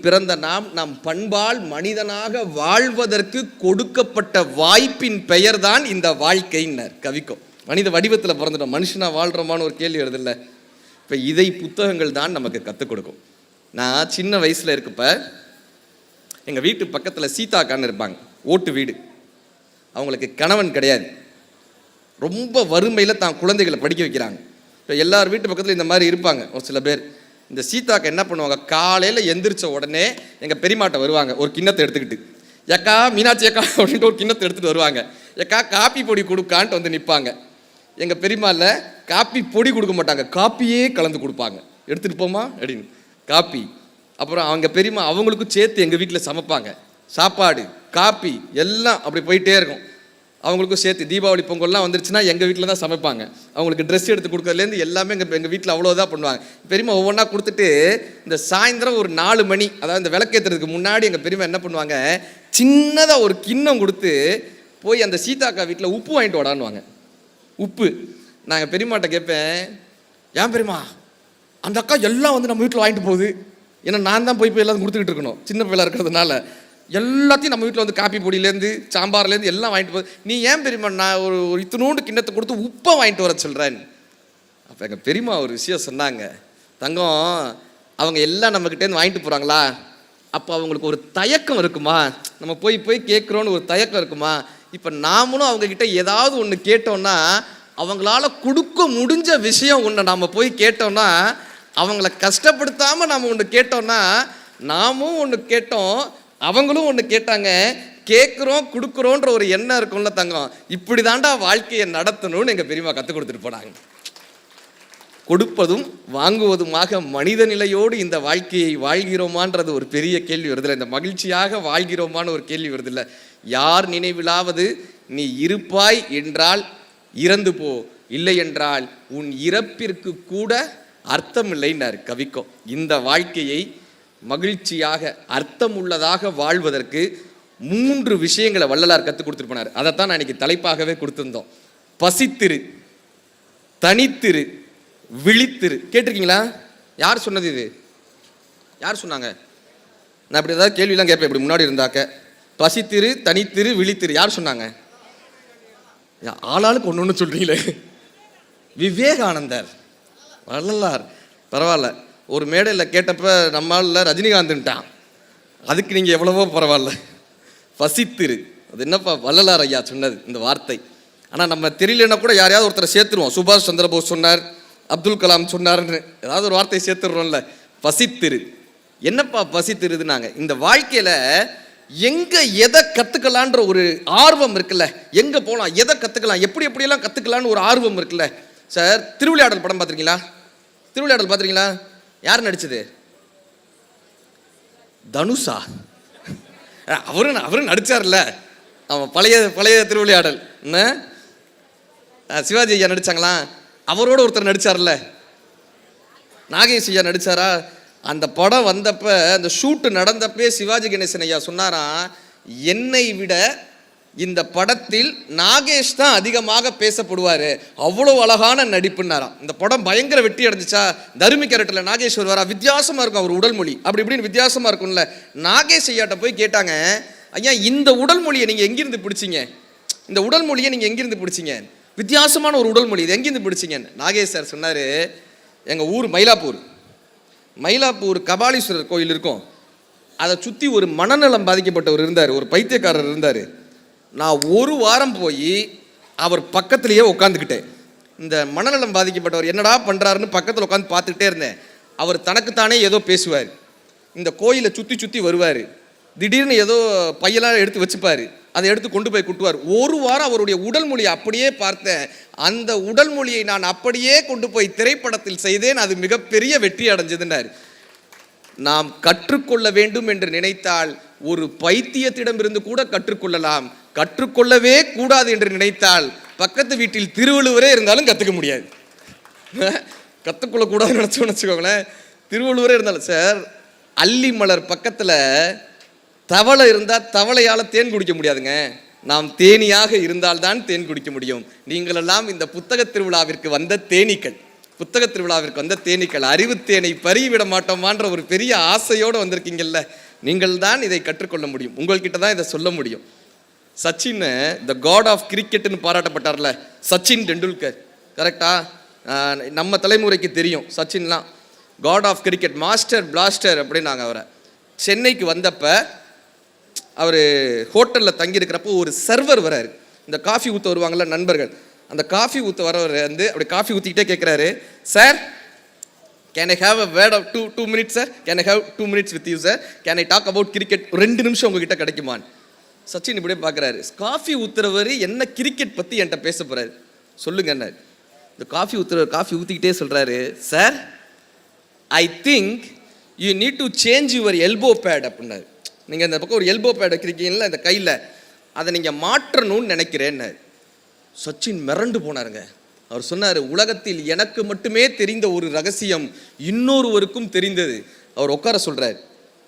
பிறந்த நாம் நம் பண்பால் மனிதனாக வாழ்வதற்கு கொடுக்கப்பட்ட வாய்ப்பின் பெயர்தான் இந்த வாழ்க்கைன்னர் கவிக்கோ. மனித வடிவத்தில் பிறந்துட்டோம், மனுஷனாக வாழ்கிறோமான்னு ஒரு கேள்வி வருது இல்லை? இப்போ இதை புத்தகங்கள் தான் நமக்கு கற்றுக் கொடுக்கும். நான் சின்ன வயசில் இருக்கப்ப எங்கள் வீட்டு பக்கத்தில் சீதாக்கான்னு இருப்பாங்க, ஓட்டு வீடு. அவங்களுக்கு கணவன் கிடையாது, ரொம்ப வறுமையில் தான் குழந்தைகளை படிக்க வைக்கிறாங்க. இப்போ எல்லார் வீட்டு பக்கத்தில் இந்த மாதிரி இருப்பாங்க ஒரு சில பேர். இந்த சீதாக்கா என்ன பண்ணுவாங்க, காலையில் எந்திரிச்ச உடனே எங்கள் பெரியமாட்ட வருவாங்க ஒரு கிண்ணத்தை எடுத்துக்கிட்டு. ஏக்கா மீனாட்சி அக்கா அப்படின்ட்டு ஒரு கிண்ணத்தை எடுத்துகிட்டு வருவாங்க. ஏக்கா காப்பி பொடி கொடுக்கான்ட்டு வந்து நிற்பாங்க. எங்கள் பெரியமாவில் காப்பி பொடி கொடுக்க மாட்டாங்க, காப்பியே கலந்து கொடுப்பாங்க. எடுத்துகிட்டு போமா அப்படின்னு காப்பி. அப்புறம் அவங்க பெரியம்மா அவங்களுக்கும் சேர்த்து எங்கள் வீட்டில் சமைப்பாங்க. சாப்பாடு காப்பி எல்லாம் அப்படி போயிட்டே இருக்கும். அவங்களுக்கும் சேர்த்து தீபாவளி பொங்கல்லாம் வந்துருச்சுன்னா எங்கள் வீட்டில் தான் சமைப்பாங்க. அவங்களுக்கு ட்ரெஸ் எடுத்து கொடுக்கறதுலேருந்து எல்லாமே எங்கள் வீட்டில் அவ்வளோதான் பண்ணுவாங்க. பெரியம்மா ஒவ்வொன்றா கொடுத்துட்டு இந்த சாயந்தரம் ஒரு 4 மணி, அதாவது இந்த விளக்கேற்றுறதுக்கு முன்னாடி எங்கள் பெரியம்மா என்ன பண்ணுவாங்க, சின்னதாக ஒரு கிண்ணம் கொடுத்து போய் அந்த சீதாக்கா வீட்டில் உப்பு வாங்கிட்டு வாடான்னுவாங்க. உப்பு. நாங்கள் பெரியம்மாட்ட கேட்பேன், ஏன் பெரியம்மா அந்த அக்கா எல்லாம் வந்து நம்ம வீட்டில் வாங்கிட்டு போகுது? ஏன்னா நான் தான் போய் எல்லாத்தையும் கொடுத்துக்கிட்டு இருக்கணும், சின்ன பிள்ளை இருக்கிறதுனால. எல்லாத்தையும் நம்ம வீட்டில் வந்து காப்பி பொடியிலேருந்து சாம்பார்லேருந்து எல்லாம் வாங்கிட்டு போகுது. நீ ஏன் பெரியம்மா நான் ஒரு இத்தினோண்டு கிண்ணத்தை கொடுத்து உப்பை வாங்கிட்டு வர சொல்கிறேன்? அப்போ எங்கள் பெரியம்மா ஒரு விஷயம் சொன்னாங்க, தங்கம் அவங்க எல்லாம் நம்மக்கிட்டேருந்து வாங்கிட்டு போகிறாங்களா, அப்போ அவங்களுக்கு ஒரு தயக்கம் இருக்குமா, நம்ம போய் கேட்குறோன்னு ஒரு தயக்கம் இருக்குமா? இப்போ நாமளும் அவங்கக்கிட்ட ஏதாவது ஒன்று கேட்டோம்னா, அவங்களால கொடுக்க முடிஞ்ச விஷயம் ஒன்று நாம் போய் கேட்டோம்னா, அவங்கள கஷ்டப்படுத்தாமல் நாம் ஒன்று கேட்டோம்னா, நாமும் ஒன்று கேட்டோம் அவங்களும் ஒன்று கேட்டாங்க, கேட்குறோம் கொடுக்குறோன்ற ஒரு எண்ணம் இருக்கும்ல தங்கம். இப்படி தாண்டா வாழ்க்கையை நடத்தணும்னு எங்கள் பெரியம்மா கற்றுக் கொடுத்துட்டு போனாங்க. கொடுப்பதும் வாங்குவதுமாக மனித நிலையோடு இந்த வாழ்க்கையை வாழ்கிறோமான்றது ஒரு பெரிய கேள்வி வருதில்லை. இந்த மகிழ்ச்சியாக வாழ்கிறோமான்னு ஒரு கேள்வி வருதில்லை. யார் நினைவிலாவது நீ இருப்பாய் என்றால் இறந்து போ, இல்லை என்றால் உன் இறப்பிற்கு கூட அர்த்தம் இல்லைன்னார் கவிக்கோ. இந்த வாழ்க்கையை மகிழ்ச்சியாக அர்த்தமுள்ளதாக வாழ்வதற்கு 3 விஷயங்களை வள்ளலார் கற்றுக் கொடுத்துட்டு போனார். அதைத்தான் நான் இன்னைக்கு தலைப்பாகவே கொடுத்துருந்தோம். பசித்திரு, தனித்திரு, விழித்திரு. கேட்டிருக்கீங்களா? யார் சொன்னது இது? யார் சொன்னாங்க? நான் இப்படி ஏதாவது கேள்வியெல்லாம் கேட்பேன் இப்படி முன்னாடி இருந்தாக்க. பசித்திரு, தனித்திரு, விழித்திரு யார் சொன்னாங்க? ஆளாளுக்கு ஒன்று ஒன்று சொல்றீங்களே. விவேகானந்தர், வள்ளலார். பரவாயில்ல, ஒரு மேடையில் கேட்டப்ப நம்மால் ரஜினிகாந்த்ன்ட்டான், அதுக்கு நீங்கள் எவ்வளவோ பரவாயில்ல. பசித்திரு, அது என்னப்பா வள்ளலார் ஐயா சொன்னது இந்த வார்த்தை. ஆனால் நம்ம தெரியலன்னா கூட யாரையாவது ஒருத்தரை சேர்த்துருவோம். சுபாஷ் சந்திரபோஸ் சொன்னார், அப்துல் கலாம் சொன்னார்னு ஏதாவது ஒரு வார்த்தையை சேர்த்துடுறோம்ல. பசித்திரு, என்னப்பா பசித்திருது? நாங்கள் இந்த வாழ்க்கையில் எங்கே எதை கற்றுக்கலான்ற ஒரு ஆர்வம் இருக்குல்ல, எங்கே போகலாம், எதை கற்றுக்கலாம், எப்படியெல்லாம் கற்றுக்கலான்னு ஒரு ஆர்வம் இருக்குல்ல. சார், திருவிளையாடல் படம் பார்த்துருக்கீங்களா? திருவிளையாடல் பார்த்துருக்கீங்களா? யார் நடிச்சது? தனுஷா? அவரும் நடிச்சார்ல. அவன் பழைய திருவிளையாடல் என்ன சிவாஜி ஐயா நடிச்சாங்களா? அவரோட ஒருத்தர் நடிச்சார்ல, நாகேஷ் ஐயா நடிச்சாரா? அந்த படம் வந்தப்ப, அந்த ஷூட்டு நடந்தப்பே சிவாஜி கணேசன் ஐயா சொன்னாராம், என்னை விட இந்த படத்தில் நாகேஷ் தான் அதிகமாக பேசப்படுவார், அவ்வளோ அழகான நடிப்புன்னாராம். இந்த படம் பயங்கர வெற்றி அடைஞ்சிச்சா? தருமி கேரக்டரில் நாகேஷ் வருவாரா, வித்தியாசமாக இருக்கும் அவர் உடல் மொழி, அப்படி இப்படின்னு வித்தியாசமாக இருக்கும்ல. நாகேஷ் ஐயாட்ட போய் கேட்டாங்க, ஐயா இந்த உடல் மொழியை நீங்கள் எங்கிருந்து பிடிச்சிங்க? இந்த உடல் மொழியை நீங்கள் எங்கிருந்து பிடிச்சிங்க? வித்தியாசமான ஒரு உடல் மொழி, இது எங்கிருந்து பிடிச்சிங்க? நாகேஷ் சார் சொன்னார், எங்கள் ஊர் மயிலாப்பூர் கபாலீஸ்வரர் கோயில் இருக்கும். அதை சுற்றி ஒரு மனநலம் பாதிக்கப்பட்டவர் இருந்தார், ஒரு பைத்தியக்காரர் இருந்தார். நான் ஒரு வாரம் போய் அவர் பக்கத்துலேயே உட்காந்துக்கிட்டேன். இந்த மனநலம் பாதிக்கப்பட்டவர் என்னடா பண்ணுறாருன்னு பக்கத்தில் உட்காந்து பார்த்துக்கிட்டே இருந்தேன். அவர் தனக்குத்தானே ஏதோ பேசுவார், இந்த கோயிலை சுற்றி வருவார், திடீர்னு ஏதோ பையெல்லாம் எடுத்து வச்சுப்பார், அதை எடுத்து கொண்டு போய் குட்டுவார். ஒரு வாரம் அவருடைய உடல் மொழியை அப்படியே பார்த்தேன். அந்த உடல் மொழியை நான் அப்படியே கொண்டு போய் திரைப்படத்தில் செய்தேன், அது மிகப்பெரிய வெற்றி அடைஞ்சதுன்னார். நாம் கற்றுக்கொள்ள வேண்டும் என்று நினைத்தால் ஒரு பைத்தியத்திடமிருந்து கூட கற்றுக்கொள்ளலாம். கற்றுக்கொள்ளவே கூடாது என்று நினைத்தால் பக்கத்து வீட்டில் திருவள்ளுவரே இருந்தாலும் கற்றுக்க முடியாது. கற்றுக்கொள்ளக்கூடாதுன்னு நினச்சோன்னு வச்சுக்கோங்களேன், திருவள்ளுவரே இருந்தாலும். சார், அல்லி மலர் பக்கத்தில் தவளை இருந்தால் தவளையால் தேன் குடிக்க முடியாதுங்க. நாம் தேனியாக இருந்தால்தான் தேன் குடிக்க முடியும். நீங்களெல்லாம் இந்த புத்தக திருவிழாவிற்கு வந்த தேனீக்கள், அறிவு தேனை பறிவிட மாட்டோமான்ற ஒரு பெரிய ஆசையோடு வந்திருக்கீங்கல்ல, நீங்கள் தான் இதை கற்றுக்கொள்ள முடியும். உங்கள்கிட்ட தான் இதை சொல்ல முடியும். சச்சின் த காட் ஆஃப் கிரிக்கெட்னு பாராட்டப்பட்டார்ல, சச்சின் டெண்டுல்கர், கரெக்டா? நம்ம தலைமுறைக்கு தெரியும் சச்சின்லாம் god of cricket, master blaster அப்படின்னு. நாங்கள் அவரை சென்னைக்கு வந்தப்போ அவர் ஹோட்டலில் தங்கியிருக்கிறப்போ ஒரு சர்வர் வராரு. இந்த காஃபி ஊற்ற வருவாங்கள்ல நண்பர்கள், அந்த காஃபி ஊற்ற வரவர் வந்து அப்படி காஃபி ஊற்றிக்கிட்டே கேட்குறாரு, sir can I have a word of two minutes sir, can I have 2 minutes with you sir, can I talk about cricket, 2 நிமிஷம் உங்ககிட்ட கிடைக்குமான். சச்சின் இப்படியே பார்க்குறாரு, காஃபி ஊற்றுறவர் என்ன கிரிக்கெட் பற்றி என்கிட்ட பேச போகிறாரு, சொல்லுங்க என்ன. இந்த காஃபி ஊற்றுறவர் காஃபி ஊற்றிக்கிட்டே சொல்கிறாரு, sir I think you need to change your elbow pad அப்படின்னாரு. நீங்கள் இந்த பக்கம் ஒரு எல்போ பேட் வைக்கிறீங்கல்ல இந்த கையில், அதை நீங்கள் மாற்றணும்னு நினைக்கிறேன்னு. சச்சின் மிரண்டு போனாருங்க. அவர் சொன்னார், உலகத்தில் எனக்கு மட்டுமே தெரிந்த ஒரு ரகசியம் இன்னொருவருக்கும் தெரிந்தது. அவர் உட்கார சொல்கிறார்,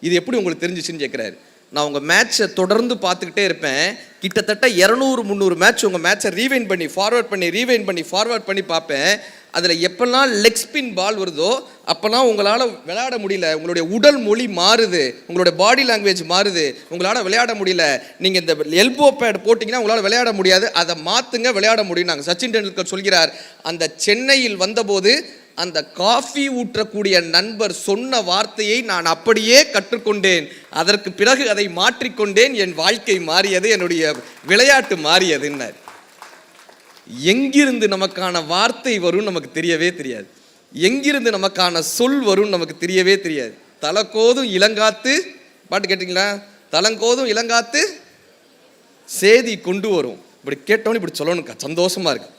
இது எப்படி உங்களுக்கு தெரிஞ்சிச்சுன்னு கேட்குறாரு. நான் உங்கள் மேட்சை தொடர்ந்து பார்த்துக்கிட்டே இருப்பேன், கிட்டத்தட்ட 200-300 மேட்ச் உங்கள் மேட்சை ரீவைண்ட் பண்ணி ஃபார்வர்ட் பண்ணி பார்ப்பேன். அதில் எப்போல்லாம் லெக் ஸ்பின் பால் வருதோ அப்போல்லாம் உங்களால் விளையாட முடியல, உங்களுடைய உடல் மொழி மாறுது, உங்களுடைய பாடி லாங்குவேஜ் மாறுது, உங்களால் விளையாட முடியல. நீங்கள் இந்த எல்போ பேட் போட்டிங்கன்னா உங்களால் விளையாட முடியாது, அதை மாற்றுங்க, விளையாட முடியும். நாங்கள் சச்சின் டெண்டுல்கர் சொல்கிறார், அந்த சென்னையில் வந்தபோது அந்த காஃபி ஊற்றக்கூடிய நண்பர் சொன்ன வார்த்தையை நான் அப்படியே கற்றுக்கொண்டேன். அதற்கு பிறகு அதை மாற்றிக்கொண்டேன், என் வாழ்க்கை மாறியது, என்னுடைய விளையாட்டு மாறியதுன்னார். எங்கிருந்து நமக்கான வார்த்தை வரும் நமக்கு தெரியவே தெரியாது, எங்கிருந்து நமக்கான சொல் வரும் நமக்கு தெரியவே தெரியாது. தலக்கோதும் இளங்காத்து பாட்டு கேட்டிங்களா? தலங்கோதும் இளங்காத்து சேதி கொண்டு வரும். இப்படி கேட்டோன்னு இப்படி சொல்லணும்க்கா, சந்தோஷமா இருக்கு.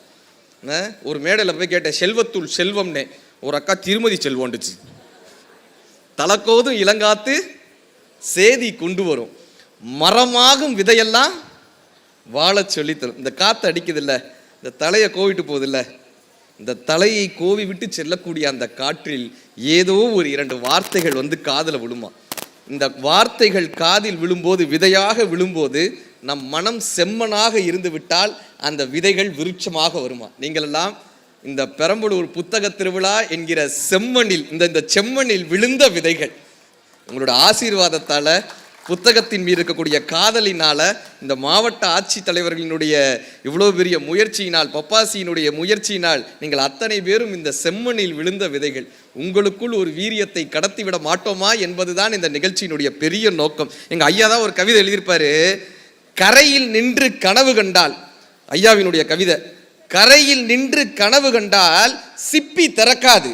ஒரு மேடையில் போய் கேட்டேன், செல்வத்துள் செல்வம்னே, ஒரு அக்கா திருமதி செல்வம்ண்டுச்சு. தலக்கோதும் இளங்காத்து சேதி கொண்டு வரும், மரமாகும் விதையெல்லாம் வாழ சொல்லித்தரும். இந்த காற்று அடிக்குது இல்லை, இந்த தலையை கோவிட்டு போகுது இல்லை, இந்த தலையை கோவி விட்டு செல்லக்கூடிய அந்த காற்றில் ஏதோ ஒரு 2 வார்த்தைகள் வந்து காதில் விழுமா. இந்த வார்த்தைகள் காதில் விழும்போது, விதையாக விழும்போது, நம் மனம் செம்மனாக இருந்து விட்டால் அந்த விதைகள் விருட்சமாக வருமா. நீங்களெல்லாம் இந்த பெரம்பலூர் புத்தக திருவிழா என்கிற செம்மண்ணில், இந்த செம்மண்ணில் விழுந்த விதைகள். உங்களோட ஆசீர்வாதத்தால், புத்தகத்தின் மீது இருக்கக்கூடிய காதலினால், இந்த மாவட்ட ஆட்சித்தலைவர்களினுடைய இவ்வளோ பெரிய முயற்சியினால், பப்பாசியினுடைய முயற்சியினால், நீங்கள் அத்தனை பேரும் இந்த செம்மண்ணில் விழுந்த விதைகள். உங்களுக்குள் ஒரு வீரியத்தை கடத்திவிட மாட்டோமா என்பதுதான் இந்த நிகழ்ச்சியினுடைய பெரிய நோக்கம். எங்கள் ஐயா தான் ஒரு கவிதை எழுதியிருப்பாரு, கரையில் நின்று கனவு கண்டால், ஐயாவினுடைய கவிதை, கரையில் நின்று கனவு கண்டால் சிப்பி திறக்காது,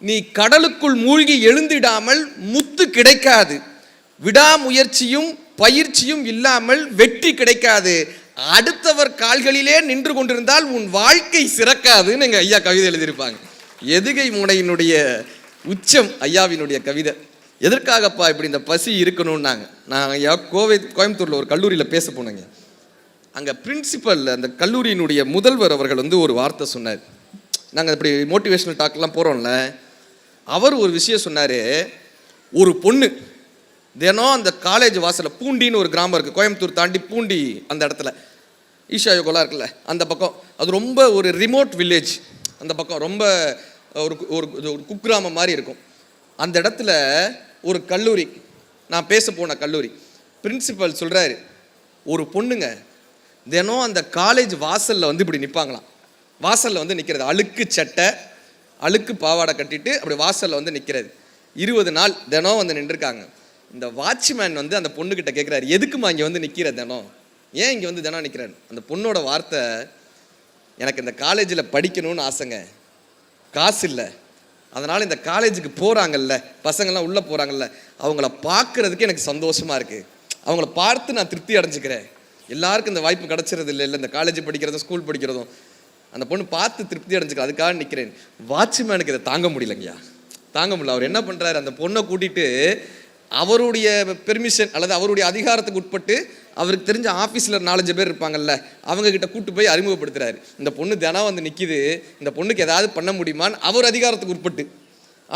நீ கடலுக்குள் மூழ்கி எழுந்திடாமல் முத்து கிடைக்காது, விடாமுயற்சியும் பயிற்சியும் இல்லாமல் வெற்றி கிடைக்காது, அடுத்தவர் கால்களிலே நின்று கொண்டிருந்தால் உன் வாழ்க்கை சிறக்காதுன்னு எங்கள் ஐயா கவிதை எழுதியிருப்பாங்க. எதுகை முனையினுடைய உச்சம் ஐயாவினுடைய கவிதை. எதற்காகப்பா இப்படி இந்த பசி இருக்கணும்னாங்க. நான் ஐயா கோயம்புத்தூரில் ஒரு கல்லூரியில் பேச போனேங்க. அங்கே பிரின்சிபல், அந்த கல்லூரியினுடைய முதல்வர் அவர்கள் வந்து ஒரு வார்த்தை சொன்னார். நாங்கள் இப்படி மோட்டிவேஷனல் டாக்லாம் போகிறோம்ல, அவர் ஒரு விஷயம் சொன்னார். ஒரு பொண்ணு தினம் அந்த காலேஜ் வாசலில், பூண்டின்னு ஒரு கிராமம் இருக்குது, கோயம்புத்தூர் தாண்டி பூண்டி அந்த இடத்துல ஈஷா யோகோலாம் இருக்குல்ல அந்த பக்கம், அது ரொம்ப ஒரு ரிமோட் வில்லேஜ், அந்த பக்கம் ரொம்ப ஒரு குக்கிராமம் மாதிரி இருக்கும். அந்த இடத்துல ஒரு கல்லூரி, நான் பேச போன கல்லூரி, பிரின்சிபல் சொல்கிறாரு, ஒரு பொண்ணுங்க தினம் அந்த காலேஜ் வாசலில் வந்து இப்படி நிற்பாங்களாம். வாசலில் வந்து நிற்கிறது, அழுக்கு சட்டை, அழுக்கு பாவாடை கட்டிட்டு அப்படி வாசலில் வந்து நிற்கிறது. 20 நாள் தினம் வந்து நின்றுருக்காங்க. இந்த வாட்ச்மேன் வந்து அந்த பொண்ணுக்கிட்ட கேட்குறாரு, எதுக்குமா இங்கே வந்து நிற்கிற தினம், ஏன் இங்கே வந்து தினம் நிற்கிறாரு? அந்த பொண்ணோட வார்த்தை, எனக்கு இந்த காலேஜில் படிக்கணும்னு ஆசைங்க, காசு இல்லை, அதனால் இந்த காலேஜுக்கு போகிறாங்கல்ல பசங்கள்லாம் உள்ளே போகிறாங்கல்ல, அவங்கள பார்க்குறதுக்கு எனக்கு சந்தோஷமாக இருக்குது, அவங்கள பார்த்து நான் திருப்தி அடைஞ்சிக்கிறேன். எல்லாருக்கும் இந்த வாய்ப்பு கிடச்சிறது இல்லை இந்த காலேஜ் படிக்கிறதும் ஸ்கூல் படிக்கிறதும். அந்த பொண்ணு பார்த்து திருப்தி அடைஞ்சிக்கிறேன், அதுக்காக நிற்கிறேன். வாட்ச்மேனுக்கு இதை தாங்க முடியலைங்கய்யா, தாங்க முடியல. அவர் என்ன பண்ணுறாரு, அந்த பொண்ணை கூட்டிகிட்டு அவருடைய பெர்மிஷன் அல்லது அவருடைய அதிகாரத்துக்கு உட்பட்டு அவருக்கு தெரிஞ்ச ஆஃபீஸில் 4-5 பேர் இருப்பாங்கல்ல, அவங்கக்கிட்ட கூட்டு போய் அறிமுகப்படுத்துறாரு. இந்த பொண்ணு தினம் வந்து நிற்கிது, இந்த பொண்ணுக்கு ஏதாவது பண்ண முடியுமான்னு அவர் அதிகாரத்துக்கு உட்பட்டு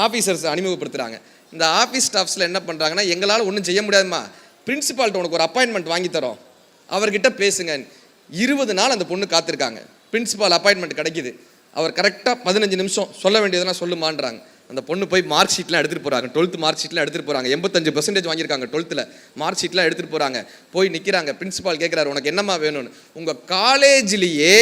ஆஃபீஸர்ஸ் அறிமுகப்படுத்துகிறாங்க. இந்த ஆஃபீஸ் ஸ்டாஃப்ஸில் என்ன பண்ணுறாங்கன்னா, எங்களால் ஒன்றும் செய்ய முடியாதுமா, பிரின்சிபால்கிட்ட உனக்கு ஒரு அப்பாயின்மெண்ட் வாங்கி தரோம், அவர்கிட்ட பேசுங்க. 20 நாள் அந்த பொண்ணு காத்திருக்காங்க. பிரின்சிபால் அப்பாயின்மெண்ட் கிடைக்கிது. அவர் கரெக்டாக 15 நிமிஷம் சொல்ல வேண்டியதெல்லாம் சொல்லுமான்றாங்க. அந்த பொண்ணு போய் மார்க் ஷீட்லாம் எடுத்துகிட்டு போகிறாங்க, 12th மார்க் ஷீட்லாம் எடுத்துகிட்டு போகிறாங்க. 85% வாங்கியிருக்காங்க 12th மார்க் ஷீட்லாம் எடுத்துகிட்டு போகிறாங்க. போய் நிற்கிறாங்க. பிரின்சிபால் கேட்குறாரு, உனக்கு என்னம்மா வேணும்னு. உங்கள் காலேஜ்லேயே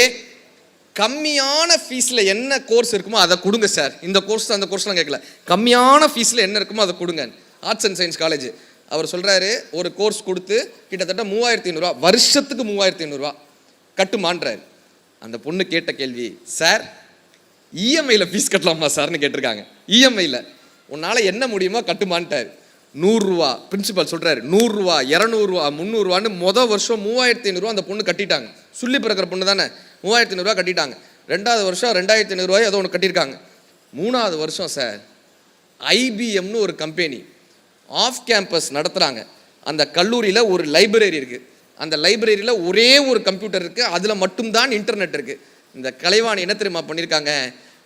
கம்மியான ஃபீஸில் என்ன கோர்ஸ் இருக்குமோ அதை கொடுங்க சார். இந்த கோர்ஸ் அந்த கோர்ஸ்லாம் கேட்கல, கம்மியான ஃபீஸில் என்ன இருக்குமோ அதை கொடுங்க. Arts and science college. அவர் சொல்கிறாரு, ஒரு கோர்ஸ் கொடுத்து கிட்டத்தட்ட 3500 வருஷத்துக்கு 3500 கட்டுமான்றாரு. அந்த பொண்ணு கேட்ட கேள்வி, சார் இஎம்ஐயில் ஃபீஸ் கட்டலாமா சார்னு கேட்டிருக்காங்க. இஎம்ஐயில் உன்னால் என்ன முடியுமோ கட்டுமான்ட்டார். 100 ரூபா. பிரின்சிபல் சொல்கிறாரு, 100 ரூபா 200 ரூபா 300 ரூபான்னு மொதல் வருஷம் 3500 அந்த பொண்ணு கட்டிட்டாங்க. சொல்லி பிறக்கிற பொண்ணு தானே, 3500 கட்டிட்டாங்க. 2வது வருஷம் 2500 ஏதோ ஒன்று கட்டியிருக்காங்க. 3வது வருஷம் சார் ஐபிஎம்னு ஒரு கம்பெனி ஆஃப் கேம்பஸ் நடத்துகிறாங்க. அந்த கல்லூரியில் ஒரு லைப்ரரி இருக்குது. அந்த லைப்ரரியில் ஒரே ஒரு கம்ப்யூட்டர் இருக்குது, அதில் மட்டும்தான் இன்டர்நெட் இருக்குது. இந்த கலைவாணி என்ன தெரியுமா பண்ணியிருக்காங்க,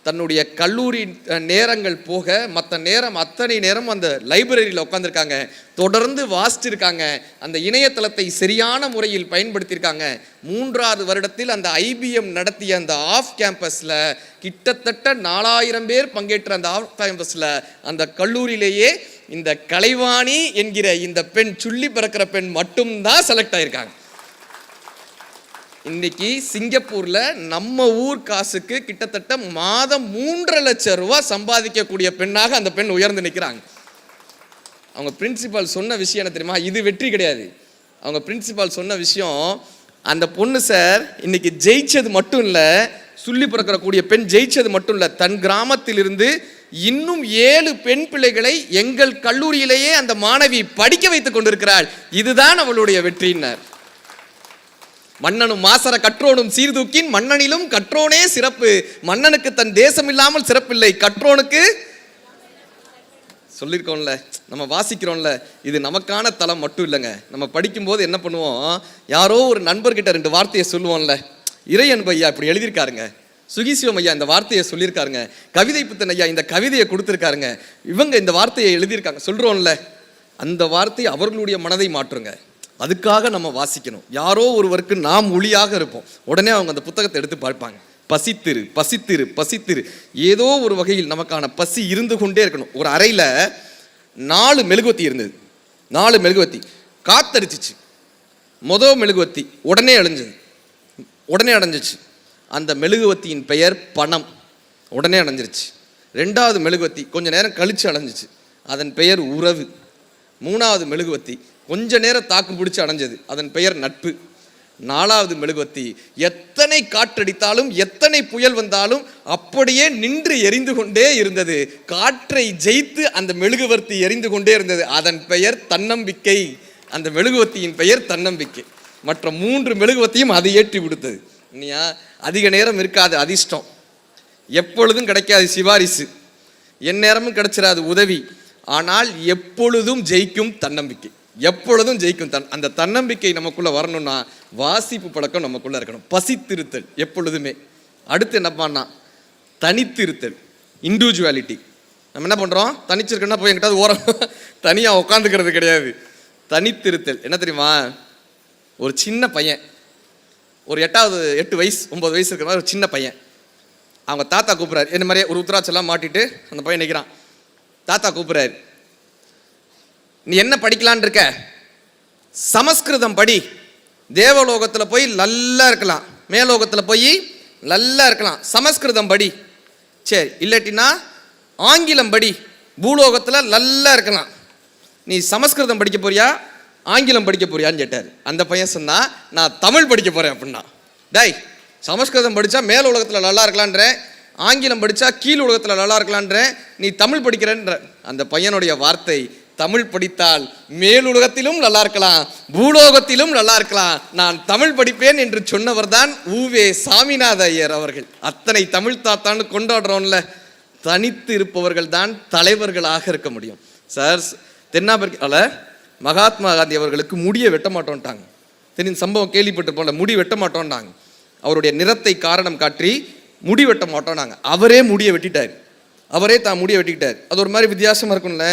தன்னுடைய கல்லூரி நேரங்கள் போக மற்ற நேரம் அத்தனை நேரம் அந்த லைப்ரரியில் உட்காந்துருக்காங்க, தொடர்ந்து வாசிச்சிருக்காங்க, அந்த இணையதளத்தை சரியான முறையில் பயன்படுத்தியிருக்காங்க. 3வது வருடத்தில் அந்த ஐபிஎம் நடத்திய அந்த ஆஃப் கேம்பஸில் கிட்டத்தட்ட 4000 பேர் பங்கேற்ற அந்த ஆஃப் கேம்பஸில் அந்த கல்லூரியிலேயே இந்த கலைவாணி என்கிற இந்த பெண், சுள்ளி பிறக்கிற பெண் மட்டும்தான் செலக்ட் ஆகியிருக்காங்க. இன்னைக்கு சிங்கப்பூர்ல நம்ம ஊர் காசுக்கு கிட்டத்தட்ட மாதம் 3.5 லட்சம் ரூபாய் சம்பாதிக்கக்கூடிய பெண்ணாக அந்த பெண் உயர்ந்து நிற்கிறாங்க. அவங்க பிரின்சிபால் சொன்ன விஷயம் என்ன தெரியுமா, இது வெற்றி கிடையாது. அவங்க பிரின்சிபால் சொன்ன விஷயம், அந்த பொண்ணு சார் இன்னைக்கு ஜெயிச்சது மட்டும் இல்லை, சொல்லி பிறக்கக்கூடிய பெண் ஜெயிச்சது மட்டும் இல்லை, தன் கிராமத்திலிருந்து இன்னும் 7 பெண் பிள்ளைகளை எங்கள் கல்லூரியிலேயே அந்த மாணவி படிக்க வைத்துக் கொண்டிருக்கிறாள். இதுதான் அவளுடைய வெற்றியினர். மன்னனும் மாசற கற்றோனும் சீர்தூக்கின் மன்னனிலும் கற்றோனே சிறப்பு. மன்னனுக்கு தன் தேசம் இல்லாமல் சிறப்பில்லை, கற்றோனுக்கு. சொல்லியிருக்கோம்ல, நம்ம வாசிக்கிறோம்ல, இது நமக்கான தளம் மட்டும் இல்லைங்க. நம்ம படிக்கும்போது என்ன பண்ணுவோம், யாரோ ஒரு நண்பர்கிட்ட 2 வார்த்தையை சொல்லுவோம்ல, இறையன்பு ஐயா இப்படி எழுதியிருக்காருங்க, சுகிசிவம் ஐயா இந்த வார்த்தையை சொல்லியிருக்காருங்க, கவிதை புத்தன் ஐயா இந்த கவிதையை கொடுத்துருக்காருங்க, இவங்க இந்த வார்த்தையை எழுதியிருக்காங்க சொல்கிறோம்ல, அந்த வார்த்தை அவர்களுடைய மனதை மாற்றுங்க. அதுக்காக நம்ம வாசிக்கணும். யாரோ ஒருவருக்கு நாம் ஒளியாக இருப்போம், உடனே அவங்க அந்த புத்தகத்தை எடுத்து பார்ப்பாங்க. பசித்திரு பசித்திரு பசித்திரு, ஏதோ ஒரு வகையில் நமக்கான பசி இருந்து கொண்டே இருக்கணும். ஒரு அறையில் 4 மெழுகுவத்தி இருந்தது. 4 மெழுகுவத்தி காத்தடிச்சிச்சு. மொதல் மெழுகுவத்தி உடனே அடைஞ்சிச்சு. அந்த மெழுகுவத்தியின் பெயர் பணம், உடனே அடைஞ்சிருச்சு. 2வது மெழுகுவத்தி கொஞ்ச நேரம் கழிச்சு அடைஞ்சிச்சு, அதன் பெயர் உறவு. 3வது மெழுகுவத்தி கொஞ்ச நேரம் தாக்கு பிடிச்சி அடைஞ்சது, அதன் பெயர் நட்பு. 4வது மெழுகுவத்தி எத்தனை காற்றடித்தாலும் எத்தனை புயல் வந்தாலும் அப்படியே நின்று எரிந்து கொண்டே இருந்தது. காற்றை ஜெயித்து அந்த மெழுகுவர்த்தி எரிந்து கொண்டே இருந்தது, அதன் பெயர் தன்னம்பிக்கை. அந்த மெழுகுவத்தியின் பெயர் தன்னம்பிக்கை. மற்ற 3 மெழுகுவத்தியும் அது ஏற்றி விடுத்தது. இல்லையா, அதிக நேரம் இருக்காது அதிர்ஷ்டம், எப்பொழுதும் கிடைக்காது சிபாரிசு, எந்நேரமும் கிடைச்சிடாது உதவி, ஆனால் எப்பொழுதும் ஜெயிக்கும் தன்னம்பிக்கை, எப்பொழுதும் ஜெயிக்கும். அந்த தன்னம்பிக்கை நமக்குள்ள வரணும்னா வாசிப்பு பழக்கம் நமக்குள்ள இருக்கணும். பசித்திருத்தல் எப்பொழுதுமே. அடுத்து என்ன பண்ணா, தனித்திருத்தல், இண்டிவிஜுவாலிட்டி. நம்ம என்ன பண்றோம், தனிச்சிருக்கோம்னா போய் எங்கிட்ட ஓரம் தனியா உட்காந்துக்கிறது கிடையாது. தனித்திருத்தல் என்ன தெரியுமா, ஒரு சின்ன பையன், ஒரு 8 வயசு 9 வயசு இருக்கிற மாதிரி ஒரு சின்ன பையன், அவங்க தாத்தா கூப்பிட்றாரு. என்ன மாதிரியே ஒரு உத்தராட்செல்லாம் மாட்டிட்டு அந்த பையன் நிற்கிறான். தாத்தா கூப்பிட்றாரு, நீ என்ன படிக்கலான் இருக்க, சமஸ்கிருதம் படி, தேவலோகத்தில் போய் நல்லா இருக்கலாம், மேலோகத்தில் போய் நல்லா இருக்கலாம், சமஸ்கிருதம் படி. சரி, இல்லாட்டினா ஆங்கிலம் படி, பூலோகத்தில் நல்லா இருக்கலாம். நீ சமஸ்கிருதம் படிக்க போறியா ஆங்கிலம் படிக்க போறியான்னு கேட்டார். அந்த பையன் சொன்னா, நான் தமிழ் படிக்க போறேன் அப்படின்னா. டேய், சமஸ்கிருதம் படித்தா மேல் உலகத்தில் நல்லா இருக்கலான்ற, ஆங்கிலம் படித்தா கீழ் உலகத்தில் நல்லா இருக்கலான்ற, நீ தமிழ் படிக்கிறன்ற. அந்த பையனுடைய வார்த்தை, தமிழ் படித்தால் மேல் உலகத்திலும் நல்லா இருக்கலாம், பூலோகத்திலும் நல்லா இருக்கலாம், நான் தமிழ் படிப்பேன் என்று சொன்னவர் தான் உவே சாமிநாத ஐயர் அவர்கள். அத்தனை தமிழ் தாத்தான்னு கொண்டாடுறோம்ல, தனித்து இருப்பவர்கள் தான் தலைவர்களாக இருக்க முடியும். சார், தென்னாப்பிரிக்காவில் மகாத்மா காந்தி அவர்களுக்கு முடியை வெட்ட மாட்டோன்ட்டாங்க. தெரியும் சம்பவம் கேள்விப்பட்டு போல, முடி வெட்ட மாட்டோன்ட்டாங்க. அவருடைய நிறத்தை காரணம் காட்டி முடி வெட்ட மாட்டோம்னாங்க. அவரே முடியை வெட்டிட்டார், அவரே தான் முடியை வெட்டிக்கிட்டார். அது ஒரு மாதிரி வித்தியாசமாக இருக்கும்ல.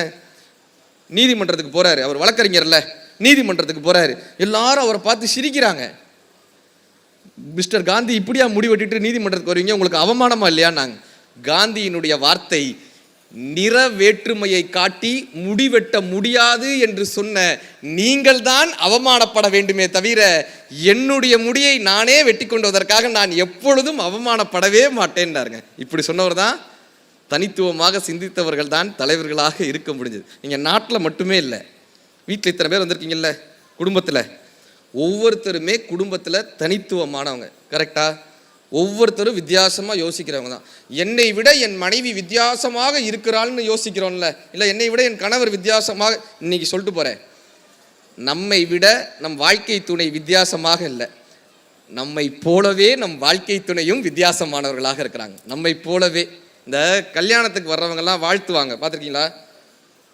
நீதிமன்றத்துக்கு போறாரு, அவர் வழக்கறிஞர்ல, நீதிமன்றத்துக்கு போறாரு, எல்லாரும் அவரை பார்த்து சிரிக்கிறாங்க. மிஸ்டர் காந்தி, இப்படியா முடி வெட்டிட்டு நீதிமன்றத்துக்கு வருவீங்க, உங்களுக்கு அவமானமா இல்லையா? நாங்கள் காந்தியினுடைய வார்த்தை, நிற வேற்றுமையை காட்டி முடிவெட்ட முடியாது என்று சொன்ன நீங்கள் தான் அவமானப்பட வேண்டுமே தவிர, என்னுடைய முடியை நானே வெட்டி கொண்டுவதற்காக நான் எப்பொழுதும் அவமானப்படவே மாட்டேன்டாருங்க. இப்படி சொன்னவர் தான், தனித்துவமாக சிந்தித்தவர்கள் தான் தலைவர்களாக இருக்க முடிஞ்சது. நீங்கள் நாட்டில் மட்டுமே இல்லை, வீட்டில் இத்தனை பேர் வந்திருக்கீங்கல்ல, குடும்பத்தில் ஒவ்வொருத்தருமே குடும்பத்தில் தனித்துவமானவங்க. கரெக்டா? ஒவ்வொருத்தரும் வித்தியாசமாக யோசிக்கிறவங்க தான். என்னை விட என் மனைவி வித்தியாசமாக இருக்கிறாள்னு யோசிக்கிறோம்ல, இல்லை என்னை விட என் கணவர் வித்தியாசமாக, இன்னைக்கு சொல்லிட்டு போகிறேன், நம்மை விட நம் வாழ்க்கை துணை வித்தியாசமாக இல்லை, நம்மை போலவே நம் வாழ்க்கை துணையும் வித்தியாசமானவர்களாக இருக்கிறாங்க. நம்மை போலவே. இந்த கல்யாணத்துக்கு வர்றவங்கெல்லாம் வாழ்த்துவாங்க, பார்த்துருக்கீங்களா?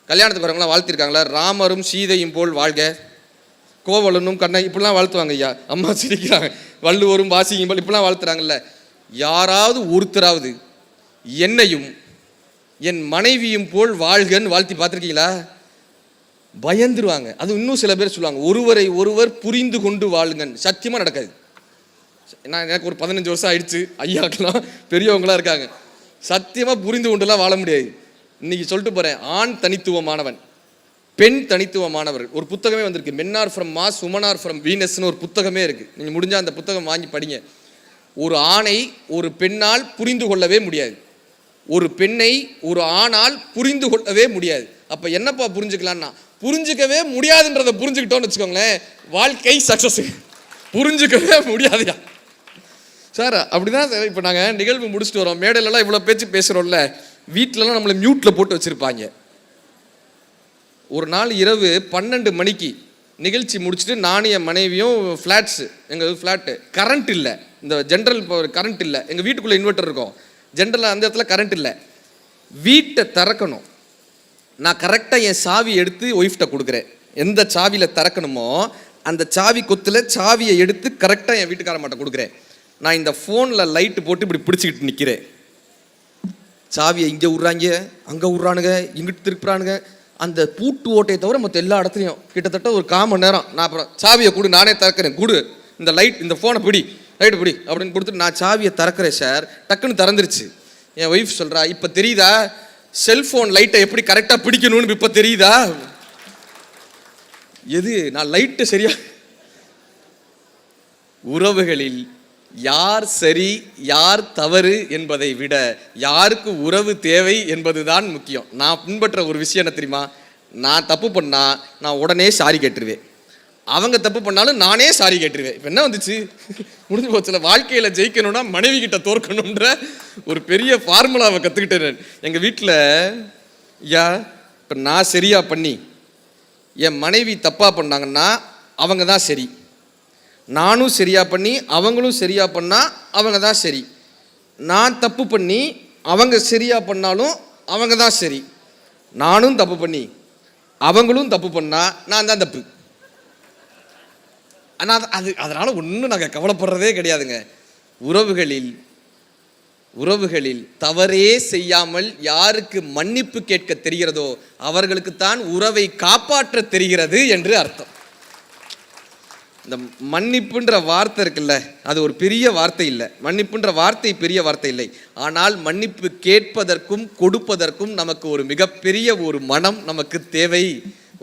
கல்யாணத்துக்கு வரவங்களாம் வாழ்த்திருக்காங்களா? ராமரும் சீதையும் போல் வாழ்க, கோவலனும் கண்ணை, இப்படிலாம் வாழ்த்துவாங்க. ஐயா, அம்மா சிரிக்கிறாங்க. வள்ளுவரும் வாசியும் போல் இப்படிலாம் வாழ்த்துறாங்கல்ல. யாராவது ஒருத்தராவது என்னையும் என் மனைவியும் போல் வாழ்கன்னு வாழ்த்தி பார்த்துருக்கீங்களா? பயந்துருவாங்க. அது இன்னும் சில பேர் சொல்லுவாங்க, ஒருவரை ஒருவர் புரிந்து கொண்டு வாழுங்கன்னு. சத்தியமாக நடக்காது. நான் எனக்கு ஒரு 15 வருஷம் ஆயிடுச்சு, ஐயாக்கெல்லாம் பெரியவங்களாம் இருக்காங்க. சத்தியமாக புரிந்து கொண்டுலாம் வாழ முடியாது. இன்னைக்கு சொல்லிட்டு போகிறேன், ஆண் தனித்துவமானவன், பெண் தனித்துவமானவர்கள். ஒரு புத்தகமே வந்திருக்கு, men are from Mars, women are from வீனஸ்னு ஒரு புத்தகமே இருக்குது. நீங்கள் முடிஞ்சால் அந்த புத்தகம் வாங்கி படிங்க. ஒரு ஆணை ஒரு பெண்ணால் புரிந்து கொள்ளவே முடியாது, ஒரு பெண்ணை ஒரு ஆணால் புரிந்து கொள்ளவே முடியாது. அப்போ என்னப்பா புரிஞ்சுக்கலான்னா, புரிஞ்சுக்கவே முடியாதுன்றதை புரிஞ்சுக்கிட்டோன்னு வச்சுக்கோங்களேன், வாழ்க்கை சக்ஸஸ். புரிஞ்சுக்கவே முடியாதுயா சார். அப்படிதான் சார். இப்போ நாங்கள் நிகழ்வு முடிச்சுட்டு வரோம், மேடையிலலாம் இவ்வளோ பேச்சு பேசுகிறோம்ல, வீட்டிலலாம் நம்மளை மியூட்டில் போட்டு வச்சுருப்பாங்க. ஒரு நாள் இரவு 12 மணிக்கு நிகழ்ச்சி முடிச்சுட்டு நானும் என் மனைவியும் ஃப்ளாட்ஸு, எங்கள் ஃப்ளாட்டு கரண்ட் இல்லை, இந்த ஜென்ரல் கரண்ட் இல்லை, எங்கள் வீட்டுக்குள்ளே இன்வெர்ட்டர் இருக்கும், ஜென்ரலாக அந்த இடத்துல கரண்ட் இல்லை. வீட்டை திறக்கணும், நான் கரெக்டாக என் சாவி எடுத்து ஒய்ஃப்ட்ட கொடுக்குறேன். எந்த சாவியில் திறக்கணுமோ அந்த சாவி கொத்தில் சாவியை எடுத்து கரெக்டாக என் வீட்டுக்கார மாட்ட கொடுக்குறேன். நான் இந்த ஃபோனில் லைட்டு போட்டு இப்படி பிடிச்சிக்கிட்டு நிற்கிறேன். சாவியை இங்கே விட்றாங்க, அங்கே விட்றானுங்க, இங்கிட்டு திருப்புறானுங்க. அந்த பூட்டு ஓட்டையை தவிர மற்ற எல்லா இடத்துலையும் கிட்டத்தட்ட ஒரு 1/4 மணி நேரம் நான் அப்புறம் சாவியை கொடு, நானே திறக்கிறேன், கொடு இந்த லைட், இந்த ஃபோனை பிடி, லைட்டு பிடி அப்படின்னு கொடுத்துட்டு நான் சாவியை திறக்கிறேன் சார். டக்குன்னு திறந்துருச்சு. என் ஒய்ஃப் சொல்கிறா, இப்போ தெரியுதா செல்ஃபோன் லைட்டை எப்படி கரெக்டாக பிடிக்கணும்னு இப்போ தெரியுதா? எது நான் லைட்டு சரியா? உறவுகளில் யார் சரி யார் தவறு என்பதை விட யாருக்கு உறவு தேவை என்பதுதான் முக்கியம். நான் பின்பற்ற ஒரு விஷயம் என்ன தெரியுமா? நான் தப்பு பண்ணா நான் உடனே சாரி கேட்டுருவேன், அவங்க தப்பு பண்ணாலும் நானே சாரி கேட்டுருவேன். இப்போ என்ன வந்துச்சு, முடிஞ்சு போச்சுல. வாழ்க்கையில் ஜெயிக்கணும்னா மனைவி கிட்ட தோற்கணுன்ற ஒரு பெரிய ஃபார்முலாவை கற்றுக்கிட்டேன் எங்கள் வீட்டில். ஐயா, இப்போ நான் சரியா பண்ணி என் மனைவி தப்பாக பண்ணாங்கன்னா அவங்க தான் சரி, நானும் சரியா பண்ணி அவங்களும் சரியா பண்ணால் அவங்க தான் சரி, நான் தப்பு பண்ணி அவங்க சரியா பண்ணாலும் அவங்க தான் சரி, நானும் தப்பு பண்ணி அவங்களும் தப்பு பண்ணால் நான் தான் தப்பு. ஆனால் அதனால் ஒன்றும் நாங்கள் கவலைப்படுறதே கிடையாதுங்க. உறவுகளில் தவறே செய்யாமல் யாருக்கு மன்னிப்பு கேட்க தெரிகிறதோ அவர்களுக்குத்தான் உறவை காப்பாற்ற தெரிகிறது என்று அர்த்தம். இந்த மன்னிப்புன்ற வார்த்தை இருக்குல்ல, அது ஒரு பெரிய வார்த்தை இல்லை. மன்னிப்புன்ற வார்த்தை பெரிய வார்த்தை இல்லை. ஆனால் மன்னிப்பு கேட்பதற்கும் கொடுப்பதற்கும் நமக்கு ஒரு மிகப்பெரிய ஒரு மனம் நமக்கு தேவை,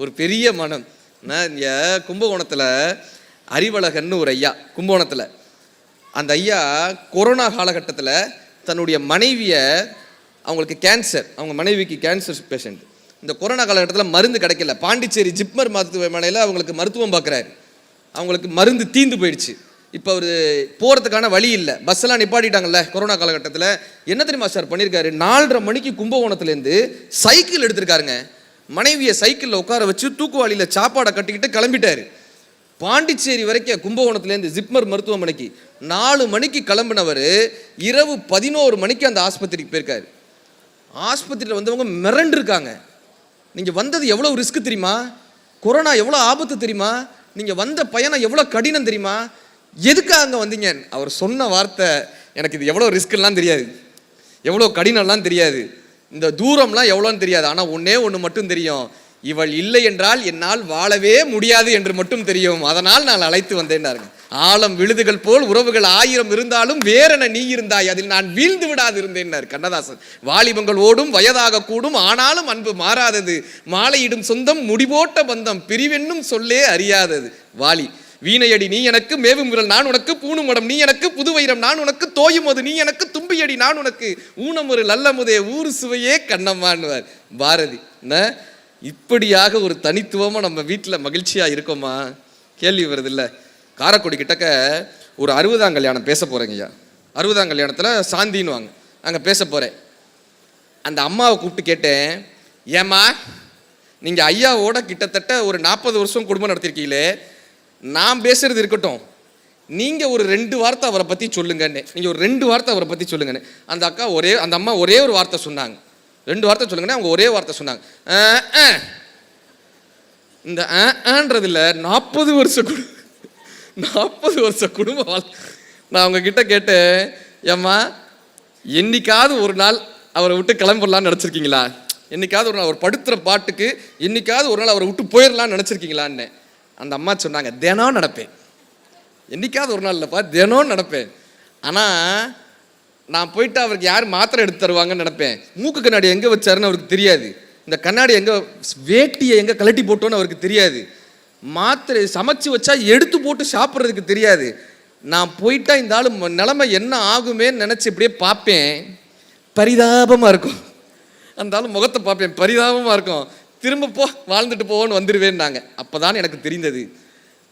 ஒரு பெரிய மனம். இங்கே கும்பகோணத்தில் அறிவழகன்னு ஒரு ஐயா, கும்பகோணத்தில் அந்த ஐயா கொரோனா காலகட்டத்தில் தன்னுடைய மனைவியை அவங்களுக்கு கேன்சர், அவங்க மனைவிக்கு கேன்சர் பேஷண்ட். இந்த கொரோனா காலகட்டத்தில் மருந்து கிடைக்கல. பாண்டிச்சேரி ஜிப்மர் மருத்துவமனையில் அவங்களுக்கு மருத்துவம் பார்க்குறாரு. அவங்களுக்கு மருந்து தீந்து போயிடுச்சு. இப்போ அவர் போகிறதுக்கான வழி இல்லை. பஸ்ஸெல்லாம் நிப்பாட்டிட்டாங்கல்ல கொரோனா காலகட்டத்தில். என்ன தெரியுமா சார் பண்ணியிருக்காரு? 4:30 மணிக்கு கும்பகோணத்துலேருந்து சைக்கிள் எடுத்திருக்காருங்க. மனைவியை சைக்கிளில் உட்கார வச்சு தூக்குவாளியில் சாப்பாடை கட்டிக்கிட்டு கிளம்பிட்டாரு. பாண்டிச்சேரி வரைக்கும் கும்பகோணத்துலேருந்து ஜிப்மர் மருத்துவமனைக்கு 4 மணிக்கு கிளம்பினவர் இரவு 11 மணிக்கு அந்த ஆஸ்பத்திரிக்கு போயிருக்காரு. ஆஸ்பத்திரியில் வந்தவங்க மிரண்டிருக்காங்க. நீங்கள் வந்தது எவ்வளோ ரிஸ்க் தெரியுமா? கொரோனா எவ்வளோ ஆபத்து தெரியுமா? நீங்கள் வந்த பயணம் எவ்வளோ கடினம் தெரியுமா? எதுக்காக அங்கே வந்தீங்க? அவர் சொன்ன வார்த்தை, எனக்கு இது எவ்வளோ ரிஸ்க்லாம் தெரியாது, எவ்வளோ கடினம்லாம் தெரியாது, இந்த தூரம்லாம் எவ்வளோன்னு தெரியாது. ஆனால் ஒன்று மட்டும் தெரியும், இவள் இல்லை என்றால் என்னால் வாழவே முடியாது என்று மட்டும் தெரியும். அதனால் நான் அழைத்து வந்தேன்னாருங்க. ஆழம் விழுதுகள் போல் உறவுகள் 1000 இருந்தாலும் வேறென நீ இருந்தாய், அதில் நான் வீழ்ந்து விடாது இருந்தேன்னார் கண்ணதாசன். வாலிபங்கள் ஓடும், வயதாக கூடும், ஆனாலும் அன்பு மாறாதது, மாலையிடும் சொந்தம், முடிபோட்ட பந்தம், பிரிவென்னும் சொல்லே அறியாதது. வாலி. வீணையடி நீ எனக்கு, மேவும் விரல் நான் உனக்கு, பூணும் மடம் நீ எனக்கு, புது வைரம் நான் உனக்கு, தோயும் அது நீ எனக்கு, தும்பியடி நான் உனக்கு, ஊனம் ஒரு நல்லமுதே ஊறு சுவையே கண்ணம்மான்னுவார் பாரதி. இப்படியாக ஒரு தனித்துவமாக நம்ம வீட்டில் மகிழ்ச்சியாக இருக்கோமா? கேள்வி வருது இல்லை? காரைக்குடி கிட்டக்க ஒரு 60ஆம் கல்யாணம் பேச போகிறேங்க ஐயா. 60ஆம் கல்யாணத்தில் சாந்தின்னு வாங்க, அங்கே பேச போகிறேன். அந்த அம்மாவை கூப்பிட்டு கேட்டேன், ஏம்மா நீங்கள் ஐயாவோட கிட்டத்தட்ட ஒரு 40 வருஷம் குடும்பம் நடத்திருக்கீங்களே, நான் பேசுறது இருக்கட்டும், நீங்கள் ஒரு 2 வார்த்தை அவரை பற்றி சொல்லுங்கன்னு. நீங்கள் ஒரு 2 வார்த்தை அவரை பற்றி சொல்லுங்கன்னு. அந்த அம்மா ஒரே ஒரு வார்த்தை சொன்னாங்க. 2 வார்த்தை சொல்லுங்கன்னு அவங்க ஒரே வார்த்தை சொன்னாங்க. இந்த ஆன்றதுல 40 வருஷ குடும்ப வாழ்க்கை. நான் அவங்க கிட்ட கேட்டேன், ஏம்மா என்னைக்காவது ஒரு நாள் அவரை விட்டு கிளம்பிடலான்னு நினச்சிருக்கீங்களா? என்னைக்காவது ஒரு நாள் அவர் படுத்துகிற பாட்டுக்கு என்னைக்காவது ஒரு நாள் அவரை விட்டு போயிடலான்னு நினச்சிருக்கீங்களான்னு. அந்த அம்மா சொன்னாங்க, தினம் நடப்பேன். என்னைக்காவது ஒரு நாள் இல்லைப்பா, தினம் நடப்பேன். ஆனால் நான் போயிட்டு அவருக்கு யார் மாத்திரை எடுத்து தருவாங்கன்னு நினைப்பேன். மூக்கு கண்ணாடி எங்கே வச்சாருன்னு அவருக்கு தெரியாது. இந்த கண்ணாடி எங்கே, வேட்டியை எங்கே கழட்டி போட்டோன்னு அவருக்கு தெரியாது. மாத்திரை சமைச்சு வச்சா எடுத்து போட்டு சாப்பிட்றதுக்கு தெரியாது. நான் போயிட்டா இந்த ஆள் நிலைமை என்ன ஆகுமேன்னு நினச்சி இப்படியே பார்ப்பேன், பரிதாபமாக இருக்கும். அந்த ஆள் முகத்தை பார்ப்பேன், பரிதாபமாக இருக்கும். திரும்ப போ வாழ்ந்துட்டு போவோன்னு வந்துடுவேன்னாங்க. அப்போ தான் எனக்கு தெரிந்தது,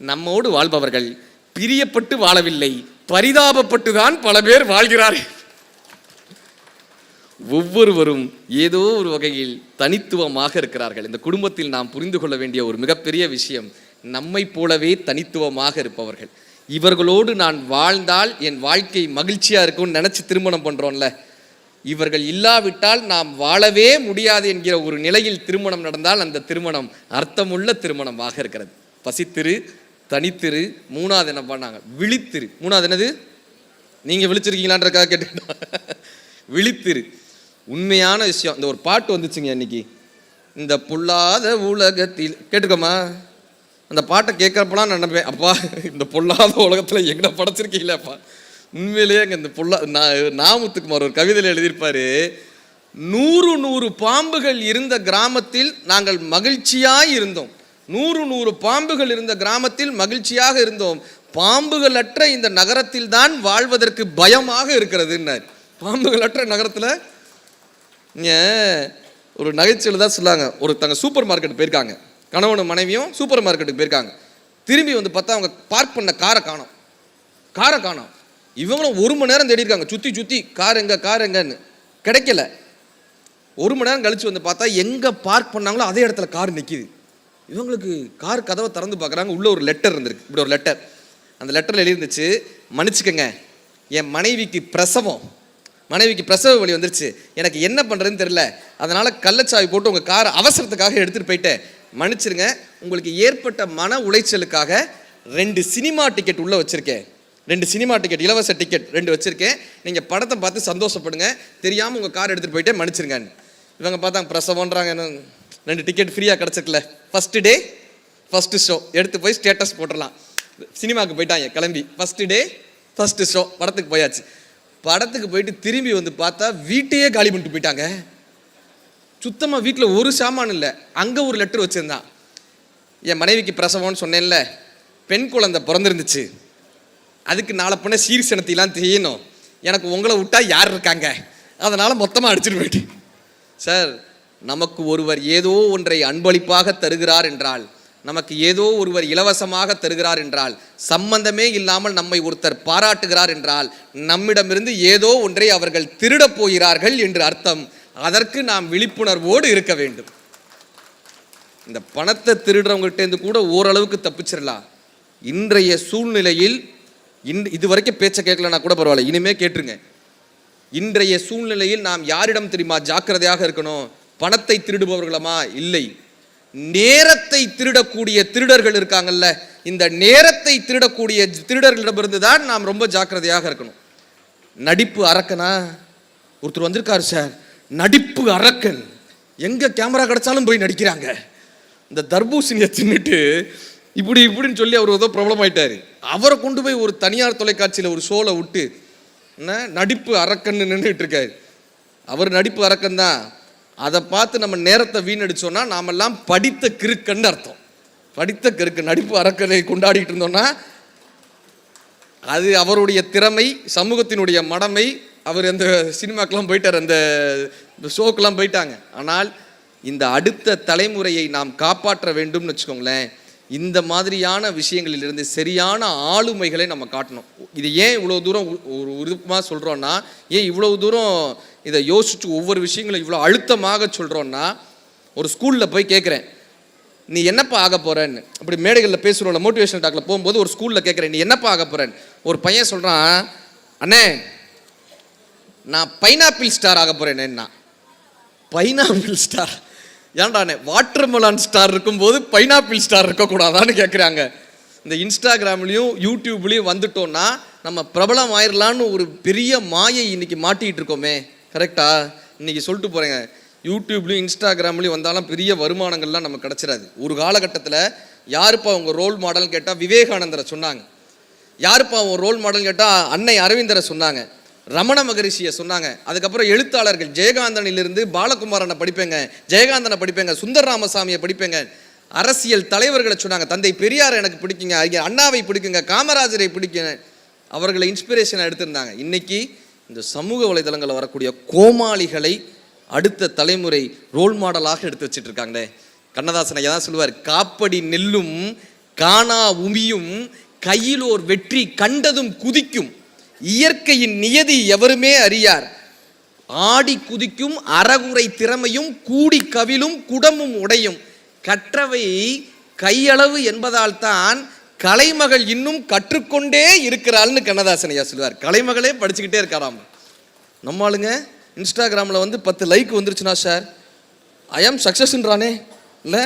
நம்மோடு வாழ்பவர்கள் பிரியப்பட்டு வாழவில்லை, பரிதாபப்பட்டு தான் பல பேர் வாழ்கிறார்கள். ஒவ்வொருவரும் ஏதோ ஒரு வகையில் தனித்துவமாக இருக்கிறார்கள். இந்த குடும்பத்தில் நாம் புரிந்து கொள்ள வேண்டிய ஒரு மிகப்பெரிய விஷயம், நம்மை போலவே தனித்துவமாக இருப்பவர்கள். இவர்களோடு நான் வாழ்ந்தால் என் வாழ்க்கை மகிழ்ச்சியாக இருக்கும்னு நினச்சி திருமணம் பண்ணுறோம்ல, இவர்கள் இல்லாவிட்டால் நாம் வாழவே முடியாது என்கிற ஒரு நிலையில் திருமணம் நடந்தால் அந்த திருமணம் அர்த்தமுள்ள திருமணமாக இருக்கிறது. பசித்திரு, தனித்திரு, 3வது என்ன பண்ணாங்க, விழித்திரு. 3வது என்னது? நீங்கள் விழிச்சிருக்கீங்களான்றக்காக கேட்டுக்கிட்டா, விழித்திரு. உண்மையான விஷயம். இந்த ஒரு பாட்டு வந்துச்சுங்க அன்னைக்கு, இந்த பொல்லாத உலகத்தில், கேட்டுக்கோமா? அந்த பாட்டை கேட்குறப்பெல்லாம் நான் நினைப்பேன், அப்பா இந்த பொல்லாத உலகத்தில் எங்கே படைச்சிருக்கீங்களேப்பா. உண்மையிலேயே அங்கே இந்த நாமுத்துக்குமார் ஒரு கவிதையில் எழுதியிருப்பார், 100 பாம்புகள் இருந்த கிராமத்தில் நாங்கள் மகிழ்ச்சியாக இருந்தோம். 100 பாம்புகள் இருந்த கிராமத்தில் மகிழ்ச்சியாக இருந்தோம். பாம்புகள் அற்ற இந்த நகரத்தில் தான் வாழ்வதற்கு பயமாக இருக்கிறதுன்னார். பாம்புகள் அற்ற நகரத்தில் ஒரு நகைச்சுவையில் தான் சொல்லாங்க. ஒருத்தங்க சூப்பர் மார்க்கெட் போயிருக்காங்க, கணவனும் மனைவியும் சூப்பர் மார்க்கெட்டுக்கு போயிருக்காங்க. திரும்பி வந்து பார்த்தா அவங்க பார்க் பண்ண காரை காணோம். இவங்களும் 1 மணி நேரம் தேடி இருக்காங்க, சுற்றி கார் எங்கன்னு கிடைக்கல. 1 மணி நேரம் கழிச்சு வந்து பார்த்தா எங்கே பார்க் பண்ணாங்களோ அதே இடத்துல கார் நிற்கிது. இவங்களுக்கு கார் கதவை திறந்து பார்க்குறாங்க, உள்ள ஒரு லெட்டர் இருந்திருக்கு. இப்படி ஒரு லெட்டர். அந்த லெட்டரில் எழுதிருந்துச்சு, மன்னிச்சுக்கங்க, என் மனைவிக்கு பிரசவ வலி வந்துருச்சு, எனக்கு என்ன பண்ணுறதுன்னு தெரியல, அதனால் கள்ளச்சாவி போட்டு உங்கள் காரை அவசரத்துக்காக எடுத்துகிட்டு போயிட்டேன், மன்னிச்சிருங்க. உங்களுக்கு ஏற்பட்ட மன உளைச்சலுக்காக 2 சினிமா டிக்கெட் உள்ளே வச்சுருக்கேன், 2 சினிமா டிக்கெட், இலவச டிக்கெட் 2 வச்சுருக்கேன், நீங்கள் படத்தை பார்த்து சந்தோஷப்படுங்க, தெரியாமல் உங்கள் கார் எடுத்துகிட்டு போயிட்டே, மன்னிச்சிருங்கன்னு. இவங்க பார்த்தாங்க, பிரசவன்றாங்க, 2 டிக்கெட் ஃப்ரீயாக கிடச்சிருக்கல, ஃபஸ்ட்டு டே ஃபஸ்ட்டு ஷோ எடுத்து போய் ஸ்டேட்டஸ் போட்டுடலாம். சினிமாவுக்கு போயிட்டாங்க கிளம்பி, ஃபஸ்ட்டு டே ஃபஸ்ட்டு ஷோ, படத்துக்கு போயாச்சு. படத்துக்கு போயிட்டு திரும்பி வந்து பார்த்தா வீட்டையே காலி பண்ணிட்டு போயிட்டாங்க. சுத்தமாக வீட்டில் ஒரு சாமான் இல்லை. அங்கே ஒரு லெட்டர் வச்சுருந்தான், என் மனைவிக்கு பிரசவம்னு சொன்னேன்ல, பெண் குழந்தை பிறந்திருந்துச்சு, அதுக்கு நாளை பண்ண சீர்சனத்திலாம் செய்யணும், எனக்கு உங்களை விட்டா யார் இருக்காங்க அதனால் மொத்தமாக அடிச்சுட்டு போயிட்டேன். சார், நமக்கு ஒருவர் ஏதோ ஒன்றை அன்பளிப்பாக தருகிறார் என்றால், நமக்கு ஏதோ ஒருவர் இலவசமாக தருகிறார் என்றால், சம்பந்தமே இல்லாமல் நம்மை ஒருத்தர் பாராட்டுகிறார் என்றால், நம்மிடமிருந்து ஏதோ ஒன்றை அவர்கள் திருடப் போகிறார்கள் என்று அர்த்தம். அதற்கு நாம் விழிப்புணர்வோடு இருக்க வேண்டும். இந்த பணத்தை திருடுறவங்ககிட்ட கூட ஓரளவுக்கு தப்பிச்சிடலாம். இன்றைய சூழ்நிலையில் இது வரைக்கும் பேச்சை கேட்கலன்னா கூட பரவாயில்ல, இனிமே கேட்டுருங்க. இன்றைய சூழ்நிலையில் நாம் யாரிடம் தெரியுமா ஜாக்கிரதையாக இருக்கணும்? பணத்தை திருடுபவர்களமா? இல்லை, நேரத்தை திருடக்கூடிய திருடர்கள் இருக்காங்கல்ல, இந்த நேரத்தை திருடக்கூடிய திருடர்களிடமிருந்து தான் நாம் ரொம்ப ஜாக்கிரதையாக இருக்கணும். நடிப்பு அரக்கனா ஒருத்தர் வந்திருக்காரு சார், நடிப்பு அரக்கன், எங்க கேமரா கிடைச்சாலும் போய் நடிக்கிறாங்க. இந்த தர்பூசணியை தின்னுட்டு இப்படின்னு சொல்லி அவர் ஏதோ ப்ராப்ளம் ஆயிட்டாரு. அவரை கொண்டு போய் ஒரு தனியார் தொலைக்காட்சியில் ஒரு ஷோவில் விட்டு நடிப்பு அரக்கன்னு நின்றுட்டு இருக்காரு. அவர் நடிப்பு அரக்கன் தான். அதை பார்த்து நம்ம நேரத்தை வீணடிச்சோன்னா நாமெல்லாம் படித்த கிறுக்கன்னு அர்த்தம். படித்த கிறுக்கு. நடிப்பு அரக்கனை கொண்டாடிட்டு இருந்தோம்னா அது அவருடைய திறமை, சமூகத்தினுடைய மடமை. அவர் அந்த சினிமாக்கெல்லாம் போயிட்டார், அந்த ஷோக்கெல்லாம் போயிட்டாங்க. ஆனால் இந்த அடுத்த தலைமுறையை நாம் காப்பாற்ற வேண்டும்னு வச்சுக்கோங்களேன். இந்த மாதிரியான விஷயங்களிலிருந்து சரியான ஆளுமைகளை நம்ம காட்டணும். இது ஏன் இவ்வளோ தூரம் ஒரு விருப்பமாக சொல்கிறோன்னா, ஏன் இவ்வளோ தூரம் இதை யோசிச்சு ஒவ்வொரு விஷயங்களும் இவ்வளோ அழுத்தமாக சொல்கிறோன்னா, ஒரு ஸ்கூலில் போய் கேட்குறேன், நீ என்னப்பா ஆக போகிறேன்னு. அப்படி மேடைகளில் பேசுகிறோம்ல, மோட்டிவேஷனல் டாக்கில் போகும்போது ஒரு ஸ்கூலில் கேட்குறேன், நீ என்னப்பா ஆக போகிறேன்னு. ஒரு பையன் சொல்கிறான், அண்ணே நான் பைனாப்பிள் ஸ்டார் ஆக போகிறேன்னா. பைனாப்பிள் ஸ்டார் ஏன்டானே? வாட்டர்மெலான் ஸ்டார் இருக்கும்போது பைனாப்பிள் ஸ்டார் இருக்கக்கூடாதான்னு கேட்குறாங்க. இந்த இன்ஸ்டாகிராம்லேயும் யூடியூப்லேயும் வந்துட்டோன்னா நம்ம பிரபலம் ஆயிடலான்னு ஒரு பெரிய மாயை இன்னைக்கு மாட்டிகிட்டு இருக்கோமே. கரெக்டா? இன்னைக்கு சொல்லிட்டு போகிறேங்க, யூடியூப்லேயும் இன்ஸ்டாகிராம்லேயும் வந்தாலும் பெரிய வருமானங்கள்லாம் நமக்கு கிடச்சிடாது. ஒரு காலகட்டத்தில் யாருப்பா உங்கள் ரோல் மாடல்னு கேட்டால் விவேகானந்தரை சொன்னாங்க. யாருப்பா உங்கள் ரோல் மாடல்னு கேட்டால் அன்னை அரவிந்தரை சொன்னாங்க, ரமண மகரிஷியை சொன்னாங்க. அதுக்கப்புறம் எழுத்தாளர்கள் ஜெயகாந்தனிலிருந்து பாலகுமாரனை படிப்பேங்க, ஜெயகாந்தனை படிப்பேங்க, சுந்தர ராமசாமியை படிப்பேங்க. அரசியல் தலைவர்களை சொன்னாங்க, தந்தை பெரியார் எனக்கு பிடிக்குங்க, அண்ணாவை பிடிக்குங்க, காமராஜரை பிடிக்குங்க. அவர்களை இன்ஸ்பிரேஷனாக எடுத்திருந்தாங்க. இன்னைக்கு இந்த சமூக வலைதளங்களில் வரக்கூடிய கோமாளிகளை அடுத்த தலைமுறை ரோல் மாடலாக எடுத்து வச்சுட்டு இருக்காங்களே. கண்ணதாசன் ஐயா தான் சொல்லுவார், காப்படி நெல்லும் காணா உமியும் கையிலோர் வெற்றி கண்டதும் குதிக்கும், இயற்கையின் நியதி எவருமே அறியார், ஆடி குதிக்கும் அறகுறை திறமையும் கூடி கவிலும் குடமும் உடையும், கற்றவை கையளவு என்பதால் தான் கலைமகள் இன்னும் கற்றுக்கொண்டே இருக்கிறாள்னு கண்ணதாசன் ஐயா சொல்லுவார். கலைமகளே படிச்சுக்கிட்டே இருக்காராம். நம்ம ஆளுங்க இன்ஸ்டாகிராமில் வந்து 10 லைக் வந்துருச்சுன்னா சார் ஐ ஆம் சக்ஸஸ்ன்றானே, இல்லை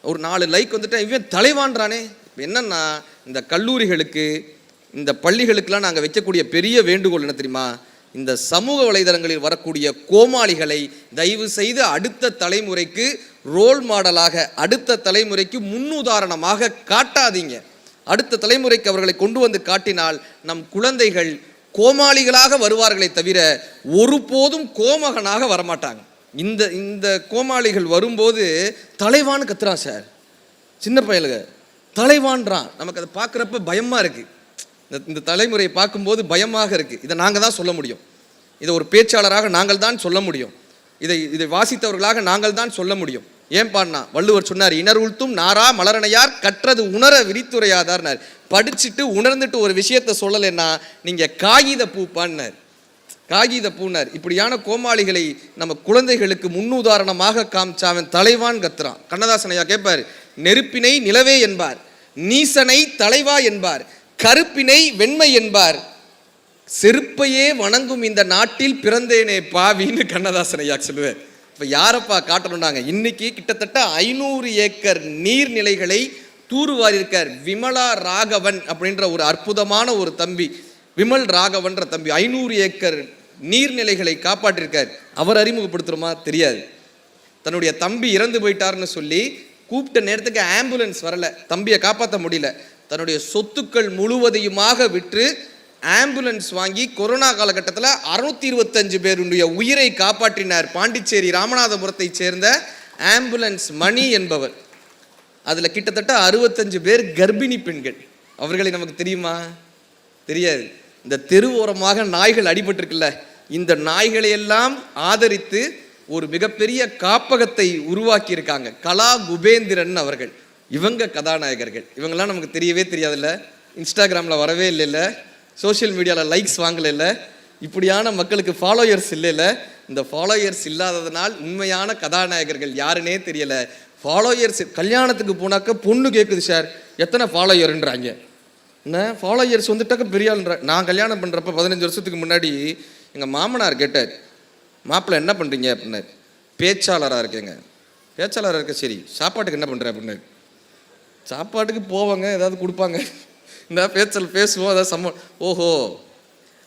ஒரு 4 லைக் வந்துட்டேன் இவன் தலைவான்றானே. இப்போ என்னன்னா, இந்த கல்லூரிகளுக்கு இந்த பள்ளிகளுக்கெல்லாம் நாங்கள் வைக்கக்கூடிய பெரிய வேண்டுகோள் என்ன தெரியுமா? இந்த சமூக வலைதளங்களில் வரக்கூடிய கோமாளிகளை தயவு செய்து அடுத்த தலைமுறைக்கு ரோல் மாடலாக, அடுத்த தலைமுறைக்கு முன்னுதாரணமாக காட்டாதீங்க. அடுத்த தலைமுறைக்கு அவர்களை கொண்டு வந்து காட்டினால் நம் குழந்தைகள் கோமாளிகளாக வருவார்களே தவிர ஒருபோதும் கோமகனாக வரமாட்டாங்க. இந்த கோமாளிகள் வரும்போது தலைவான்னு கத்துறான் சார், சின்ன பயலுக தலைவான்றான். நமக்கு அதை பார்க்குறப்ப பயமாக இருக்குது. இந்த தலைமுறையை பார்க்கும்போது பயமாக இருக்குது. இதை நாங்கள் தான் சொல்ல முடியும், இதை ஒரு பேச்சாளராக நாங்கள் தான் சொல்ல முடியும், இதை வாசித்தவர்களாக நாங்கள் தான் சொல்ல முடியும். ஏன் பாடினா வள்ளுவர் சொன்னார், இனர் உழ்த்தும் நாரா மலரணையார் கற்றது உணர விரித்துரையாதார்னார். படிச்சுட்டு உணர்ந்துட்டு ஒரு விஷயத்த சொல்லலைன்னா நீங்கள் காகித பூ பாடினார், காகித பூனார். இப்படியான கோமாளிகளை நம்ம குழந்தைகளுக்கு முன்னுதாரணமாக காமிச்சாவன் தலைவான் கத்துறான். கண்ணதாசன் ஐயா கேட்பார், நெருப்பினை நிலவே என்பார், நீசனை தலைவா என்பார், கருப்பினை வெண்மை என்பார், செருப்பையே வணங்கும் இந்த நாட்டில் பிறந்தேனே பாவின்னு கண்ணதாசன் ஐயா சொல்லுவார். இப்போ யாரப்பா காட்டணும்னாங்க? இன்னைக்கு கிட்டத்தட்ட 500 ஏக்கர் நீர்நிலைகளை தூர்வாரியிருக்கார் விமலா ராகவன் அப்படின்ற ஒரு அற்புதமான ஒரு தம்பி, விமல் ராகவன்ற தம்பி 500 ஏக்கர் நீர்நிலைகளை காப்பாற்றிருக்கார். அவர் அறிமுகப்படுத்துகிறோமா தெரியாது. தன்னுடைய தம்பி இறந்து போயிட்டார்னு சொல்லி கூப்பிட்ட நேரத்துக்கு ஆம்புலன்ஸ் வரல, தம்பியை காப்பாற்ற முடியல. தன்னுடைய சொத்துக்கள் முழுவதையுமாக விற்று ஆம்புலன்ஸ் வாங்கி கொரோனா காலகட்டத்தில் 625 பேருடைய உயிரை காப்பாற்றினார். பாண்டிச்சேரி ராமநாதபுரத்தை சேர்ந்த ஆம்புலன்ஸ் மணி என்பவர். அதில் கிட்டத்தட்ட 65 பேர் கர்ப்பிணி பெண்கள். அவர்களை நமக்கு தெரியுமா? தெரியாது. இந்த தெருவோரமாக நாய்கள் அடிபட்டிருக்குல்ல, இந்த நாய்களை எல்லாம் ஆதரித்து ஒரு மிகப்பெரிய காப்பகத்தை உருவாக்கி இருக்காங்க கலா குபேந்திரன் அவர்கள். இவங்க கதாநாயகர்கள். இவங்கெல்லாம் நமக்கு தெரியவே தெரியாதுல்ல, இன்ஸ்டாகிராமில் வரவே இல்லைல்ல, சோஷியல் மீடியாவில் லைக்ஸ் வாங்கலைல்ல, இப்படியான மக்களுக்கு ஃபாலோயர்ஸ் இல்லைல்ல. இந்த ஃபாலோயர்ஸ் இல்லாததுனால் உண்மையான கதாநாயகர்கள் யாருன்னே தெரியல. ஃபாலோயர்ஸ் கல்யாணத்துக்கு போனாக்க பொண்ணு கேட்குது சார் எத்தனை ஃபாலோயர்ன்றாங்க. என்ன ஃபாலோயர்ஸ் வந்துட்டாக்க பெரிய ஆளுன்ற. நான் கல்யாணம் பண்ணுறப்ப 15 வருஷத்துக்கு முன்னாடி எங்கள் மாமனார் கேட்டார், மாப்பிள்ளை என்ன பண்ணுறீங்க அப்படின்னாரு. பேச்சாளராக இருக்கேங்க. பேச்சாளராக இருக்க, சரி சாப்பாட்டுக்கு என்ன பண்ணுற அப்படின்னாரு. சாப்பாட்டுக்கு போவாங்க, ஏதாவது கொடுப்பாங்க, இந்த பேச்சல் பேசுவோம், ஏதாவது ஓஹோ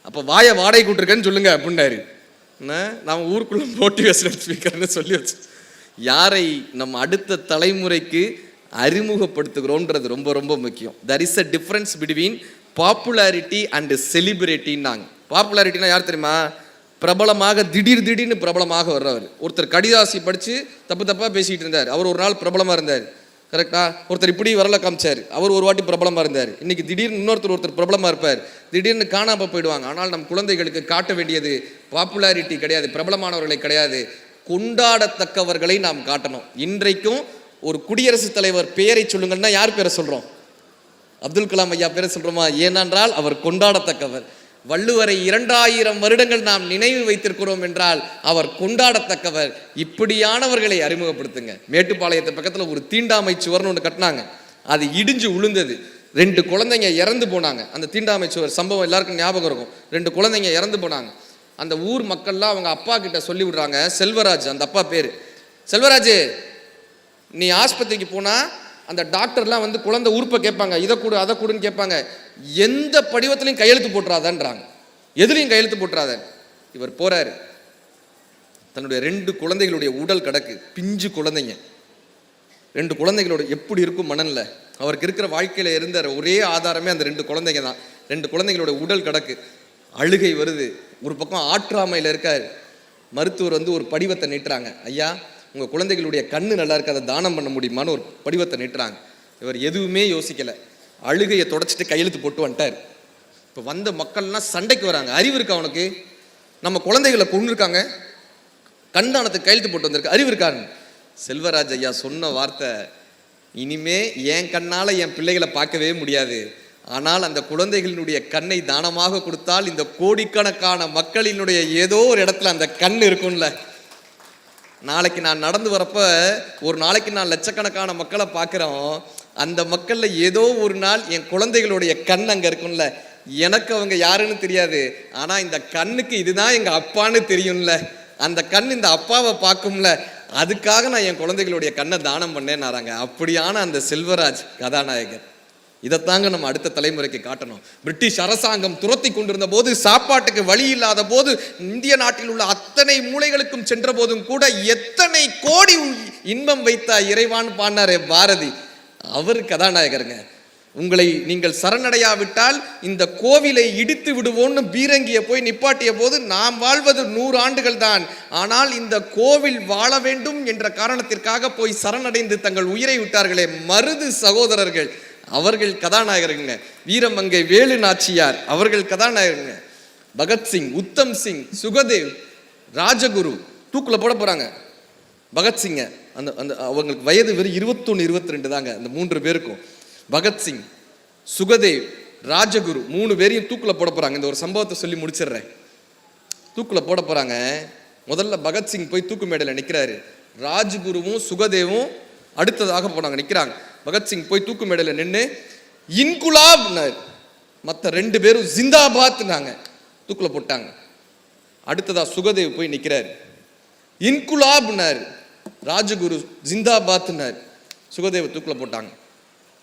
அப்போ வாயை வாடகை கூட்டிருக்கேன்னு சொல்லுங்க அப்படின்னாரு. என்ன நான் ஊருக்குள்ள மோட்டிவேஷனல் ஸ்பீக்கர்னு சொல்லி வச்சு யாரை நம்ம அடுத்த தலைமுறைக்கு அறிமுகப்படுத்துகிறோன்றது ரொம்ப ரொம்ப முக்கியம். That is a difference between popularity and செலிபிரிட்டின்னாங்க. பாப்புலாரிட்டினா யார் தெரியுமா? பிரபலமாக திடீர்னு பிரபலமாக வர்றவர். ஒருத்தர் கடிதாசி படித்து தப்பாக பேசிகிட்டு இருந்தார், அவர் ஒரு நாள் பிரபலமாக இருந்தார். கரெக்டா? ஒருத்தர் இப்படி வரல காமிச்சார், அவர் ஒரு வாட்டி பிரபலமாக இருந்தார். இன்னைக்கு திடீர்னு ஒருத்தர் பிரபலமாக இருப்பார், திடீர்னு காணாமல் போயிடுவாங்க. ஆனால் நம் குழந்தைகளுக்கு காட்ட வேண்டியது பாப்புலாரிட்டி கிடையாது, பிரபலமானவர்களை கிடையாது, கொண்டாடத்தக்கவர்களை நாம் காட்டணும். இன்றைக்கும் ஒரு குடியரசுத் தலைவர் பெயரை சொல்லுங்கன்னா யார் பேரை சொல்கிறோம்? அப்துல் கலாம் ஐயா பேரை சொல்கிறோமா? ஏனென்றால் அவர் கொண்டாடத்தக்கவர். வள்ளுவரை 2000 வருடங்கள் நாம் நினைவு வைத்திருக்கிறோம் என்றால் அவர் கொண்டாடத்தக்கவர். இப்படியானவர்களை அறிமுகப்படுத்துங்க. மேட்டுப்பாளையத்து பக்கத்தில் ஒரு தீண்டாமை சுவர்னு ஒன்று கட்டினாங்க, அது இடிஞ்சு உளுந்தது. 2 குழந்தைங்க இறந்து போனாங்க. அந்த தீண்டாமை சுவர் சம்பவம் எல்லாருக்கும் ஞாபகம் இருக்கும். 2 குழந்தைங்க இறந்து போனாங்க. அந்த ஊர் மக்கள்லாம் அவங்க அப்பா கிட்ட சொல்லி விடுறாங்க. செல்வராஜ் அந்த அப்பா பேர். செல்வராஜ், நீ ஆஸ்பத்திரிக்கு போனால் அந்த டாக்டர்லாம் வந்து குழந்தை உறுப்பை கேட்பாங்க, இதை கொடு அதை கொடுன்னு கேட்பாங்க. எந்த படிவத்திலையும் கையெழுத்து போட்டுறாதான்றாங்க, எதுலையும் கையெழுத்து போட்டுறாத. இவர் போறாரு, தன்னுடைய 2 குழந்தைகளுடைய உடல் கிடக்கு, பிஞ்சு குழந்தைங்க. 2 குழந்தைகளோட எப்படி இருக்கும் மனநிலை? அவருக்கு இருக்கிற வாழ்க்கையில் இருந்த ஒரே ஆதாரமே அந்த 2 குழந்தைங்க தான். 2 குழந்தைகளோட உடல் கிடக்கு, அழுகை வருது. ஒரு பக்கம் ஆற்றாமையில் இருக்காரு. மருத்துவர் வந்து ஒரு படிவத்தை நீட்டுறாங்க, ஐயா உங்கள் குழந்தைகளுடைய கண்ணு நல்லா இருக்கு, அதை தானம் பண்ண முடியுமான்னு ஒரு படிவத்தை நீட்டுறாங்க. இவர் எதுவுமே யோசிக்கலை, அழுகையை தொடச்சிட்டு கையெழுத்து போட்டு வந்துட்டார். இப்போ வந்த மக்கள்லாம் சண்டைக்கு வராங்க. அறிவு இருக்கா அவனுக்கு? நம்ம குழந்தைகளை கொண்டு இருக்காங்க, கண்தானத்துக்கு கையெழுத்து போட்டு வந்திருக்கு, அறிவு இருக்கான்னு. செல்வராஜ் ஐயா சொன்ன வார்த்தை, இனிமே என் கண்ணால் என் பிள்ளைகளை பார்க்கவே முடியாது, ஆனால் அந்த குழந்தைகளினுடைய கண்ணை தானமாக கொடுத்தால் இந்த கோடிக்கணக்கான மக்களினுடைய ஏதோ ஒரு இடத்துல அந்த கண் இருக்கும்ல. நாளைக்கு நான் நடந்து வரப்ப ஒரு நாளைக்கு நான் லட்சக்கணக்கான மக்களை பார்க்குறோம், அந்த மக்களில் ஏதோ ஒரு நாள் என் குழந்தைகளுடைய கண் அங்கே இருக்கும்ல. எனக்கு அவங்க யாருன்னு தெரியாது, ஆனால் இந்த கண்ணுக்கு இதுதான் எங்கள் அப்பான்னு தெரியும்ல. அந்த கண் இந்த அப்பாவை பார்க்கும்ல, அதுக்காக நான் என் குழந்தைகளுடைய கண்ணை தானம் பண்ணேன்னாராங்க. அப்படியான அந்த செல்வராஜ் கதாநாயகர். இதைத்தாங்க நம்ம அடுத்த தலைமுறைக்கு காட்டணும். பிரிட்டிஷ் அரசாங்கம் துரத்தி கொண்டிருந்த போது, சாப்பாட்டுக்கு வழி இல்லாத போது, இந்திய நாட்டில் உள்ள அத்தனை மூலைகளுக்கும் சென்ற போதும் கூட எத்தனை கோடி இன்பம் வைத்த இறைவான் பாடினாரே பாரதி, அவர் கதாநாயகருங்க. உங்களை நீங்கள் சரணடையாவிட்டால் இந்த கோவிலை இடித்து விடுவோன்னு பீரங்கிய போய் நிப்பாட்டிய போது, நாம் வாழ்வது 100 ஆண்டுகள் தான், ஆனால் இந்த கோவில் வாழ வேண்டும் என்ற காரணத்திற்காக போய் சரணடைந்து தங்கள் உயிரை விட்டார்களே மருது சகோதரர்கள், அவர்கள் கதாநாயகருங்க. வீரமங்கை வேலு நாச்சியார் அவர்கள் கதாநாயகருங்க. பகத்சிங், உத்தம் சிங், சுகதேவ், ராஜகுரு தூக்குல போட போறாங்க. பகத்சிங்க அந்த அந்த அவங்களுக்கு வயது வெறும் 21, 22 தாங்க அந்த 3 பேருக்கும். பகத்சிங், சுகதேவ், ராஜகுரு 3 பேரையும் தூக்குல போட போறாங்க. இந்த ஒரு சம்பவத்தை சொல்லி முடிச்சிடுறேன். தூக்குல போட போறாங்க. முதல்ல பகத்சிங் போய் தூக்கு மேடையில் நிற்கிறாரு. ராஜகுருவும் சுகதேவும் அடுத்ததாக போனாங்க, நிற்கிறாங்க. பகத்சிங் போய் தூக்கு மேடையில் நின்று இன்குலாப், மற்ற 2 பேரும் ஜிந்தாபாத்னாங்க, தூக்குல போட்டாங்க. அடுத்ததா சுகதேவ் போய் நிற்கிறார், இன்குலாப்னார். ராஜகுரு ஜிந்தாபாத்னார். சுகதேவ் தூக்குல போட்டாங்க.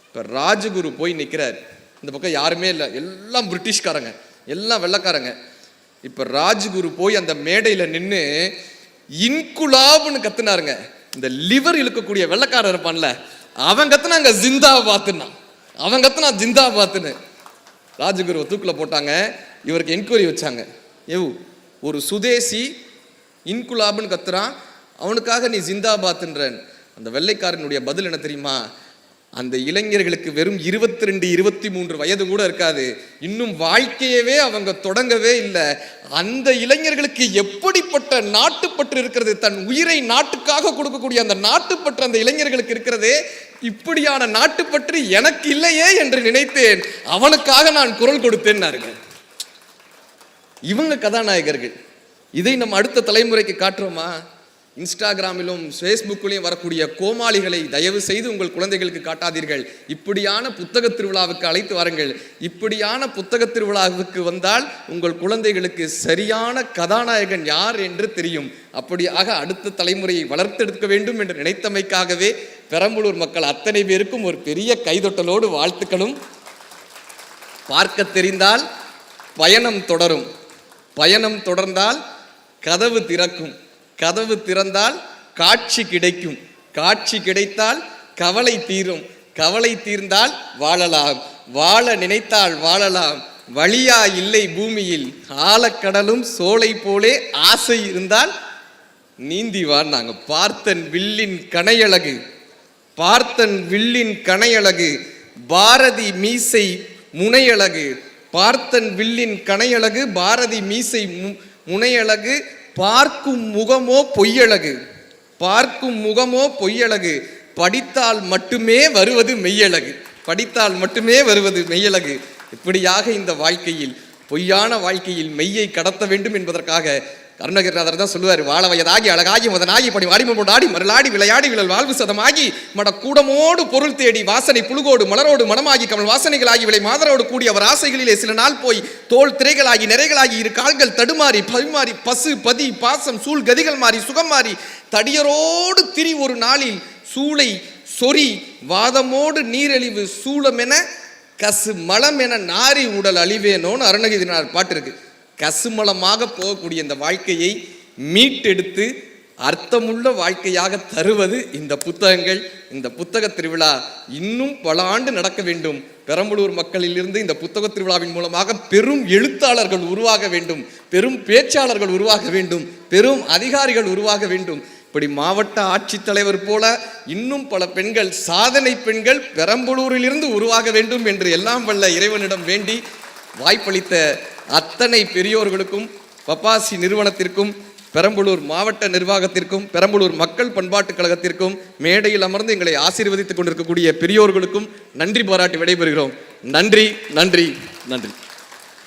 இப்போ ராஜகுரு போய் நிற்கிறார். இந்த பக்கம் யாருமே இல்லை, எல்லாம் பிரிட்டிஷ்காரங்க, எல்லாம் வெள்ளக்காரங்க. இப்போ ராஜகுரு போய் அந்த மேடையில் நின்று இன்குலாப்னு கத்துனாருங்க. இந்த லிவர் இழுக்கக்கூடிய வெள்ளக்காரர் இருப்பான்ல, அவன் கத்துனாங்க ஜிந்தாபாத்னா, அவன் கத்துனா ஜிந்தாபாத்னு. ராஜகுருவை தூக்குல போட்டாங்க. இவருக்கு என்கொயரி வச்சாங்க. ஒரு சுதேசி இன்குலாப்னு கத்துறான், அவனுக்காக நீ ஜிந்தாபாத்ன்ற. அந்த வெள்ளைக்காரனுடைய பதில் என்ன தெரியுமா? அந்த இளைஞர்களுக்கு வெறும் 22, 23 வயது கூட இருக்காது. இன்னும் வாழ்க்கையவே அவங்க தொடங்கவே இல்லை. அந்த இளைஞர்களுக்கு எப்படிப்பட்ட நாட்டுப்பற்று இருக்கிறது, தன் உயிரை நாட்டுக்காக கொடுக்கக்கூடிய அந்த நாட்டுப்பற்று அந்த இளைஞர்களுக்கு இருக்கிறதே. இப்படியான நாட்டுப்பற்று எனக்கு இல்லையே என்று நினைத்தேன். அவனுக்காக நான் குரல் கொடுத்தேன்னாருங்க. இவங்க கதாநாயகர்கள். இதை நம்ம அடுத்த தலைமுறைக்கு காட்டுறோமா? இன்ஸ்டாகிராமிலும் ஃபேஸ்புக்கிலையும் வரக்கூடிய கோமாளிகளை தயவு செய்து உங்கள் குழந்தைகளுக்கு காட்டாதீர்கள். இப்படியான புத்தக திருவிழாவுக்கு அழைத்து வாருங்கள். இப்படியான புத்தக திருவிழாவுக்கு வந்தால் உங்கள் குழந்தைகளுக்கு சரியான கதாநாயகன் யார் என்று தெரியும். அப்படியாக அடுத்த தலைமுறையை வளர்த்தெடுக்க வேண்டும் என்று நினைத்தமைக்காகவே பெரம்பலூர் மக்கள் அத்தனை பேருக்கும் ஒரு பெரிய கைதொட்டலோடு வாழ்த்துக்களும். பார்க்க தெரிந்தால் பயணம் தொடரும், பயணம் தொடர்ந்தால் கதவு திறக்கும், கதவு திறந்தால் காட்சி கிடைக்கும், காட்சி கிடைத்தால் கவலை தீரும், கவலை தீர்ந்தால் வாழலாம், வாழ நினைத்தால் வாழலாம். வழியா இல்லை பூமியில், ஆழக்கடலும் சோலை போலே ஆசை இருந்தால் நீந்தி வாழ்ந்தாங்க. பார்த்தன் வில்லின் கனையழகு, பார்த்தன் வில்லின் கனையழகு, பாரதி மீசை முனையழகு, பார்த்தன் வில்லின் கனையழகு, பாரதி மீசை முனையழகு, பார்க்கும் முகமோ பொய்யழகு, பார்க்கும் முகமோ பொய்யழகு, படித்தால் மட்டுமே வருவது மெய்யழகு, படித்தால் மட்டுமே வருவது மெய்யழகு. இப்படியாக இந்த வாழ்க்கையில், பொய்யான வாழ்க்கையில் மெய்யை கடத்த வேண்டும் என்பதற்காக அருணகிரிநாதர் தான் சொல்லுவார், வாழ வயதாகி அழகாகி மதனாகி படி வாடிமொண்டாடி மருளாடி விளையாடி விழல் வாழ்வு சதமாகி மட கூடமோடு பொருள் தேடி வாசனை புழுகோடு மலரோடு மனமாகி கமல் வாசனைகளாகி விளை மாதரோடு கூடி அவர் ஆசைகளிலே சில நாள் போய் தோல் திரைகளாகி நிறைகளாகி இரு கால்கள் தடுமாறி பரிமாறி பசு பதி பாசம் சூழ் கதிகள் மாறி சுகம் மாறி தடியரோடு திரி ஒரு நாளில் சூளை சொறி வாதமோடு நீரழிவு சூளமென கசு மலம் என நாரி உடல் அழிவேனோன்னு அருணகிரிநாதர் பாட்டு இருக்கு. கசுமலமாக போகக்கூடிய இந்த வாழ்க்கையை மீட்டெடுத்து அர்த்தமுள்ள வாழ்க்கையாக தருவது இந்த புத்தகங்கள். இந்த புத்தக திருவிழா இன்னும் பல ஆண்டு நடக்க வேண்டும். பெரம்பலூர் மக்களிலிருந்து இந்த புத்தக திருவிழாவின் மூலமாக பெரும் எழுத்தாளர்கள் உருவாக வேண்டும், பெரும் பேச்சாளர்கள் உருவாக வேண்டும், பெரும் அதிகாரிகள் உருவாக வேண்டும். இப்படி மாவட்ட ஆட்சித்தலைவர் போல இன்னும் பல பெண்கள், சாதனை பெண்கள் பெரம்பலூரிலிருந்து உருவாக வேண்டும் என்று எல்லாம் வல்ல இறைவனிடம் வேண்டி வாய்ப்பளித்த அத்தனை பெரியோர்களுக்கும், பப்பாசி நிறுவனத்திற்கும், பெரம்பலூர் மாவட்ட நிர்வாகத்திற்கும், பெரம்பலூர் மக்கள் பண்பாட்டுக் கழகத்திற்கும், மேடையில் அமர்ந்து எங்களை ஆசீர்வதித்துக் கொண்டிருக்கக்கூடிய பெரியோர்களுக்கும் நன்றி பாராட்டி விடைபெறுகிறோம். நன்றி, நன்றி, நன்றி.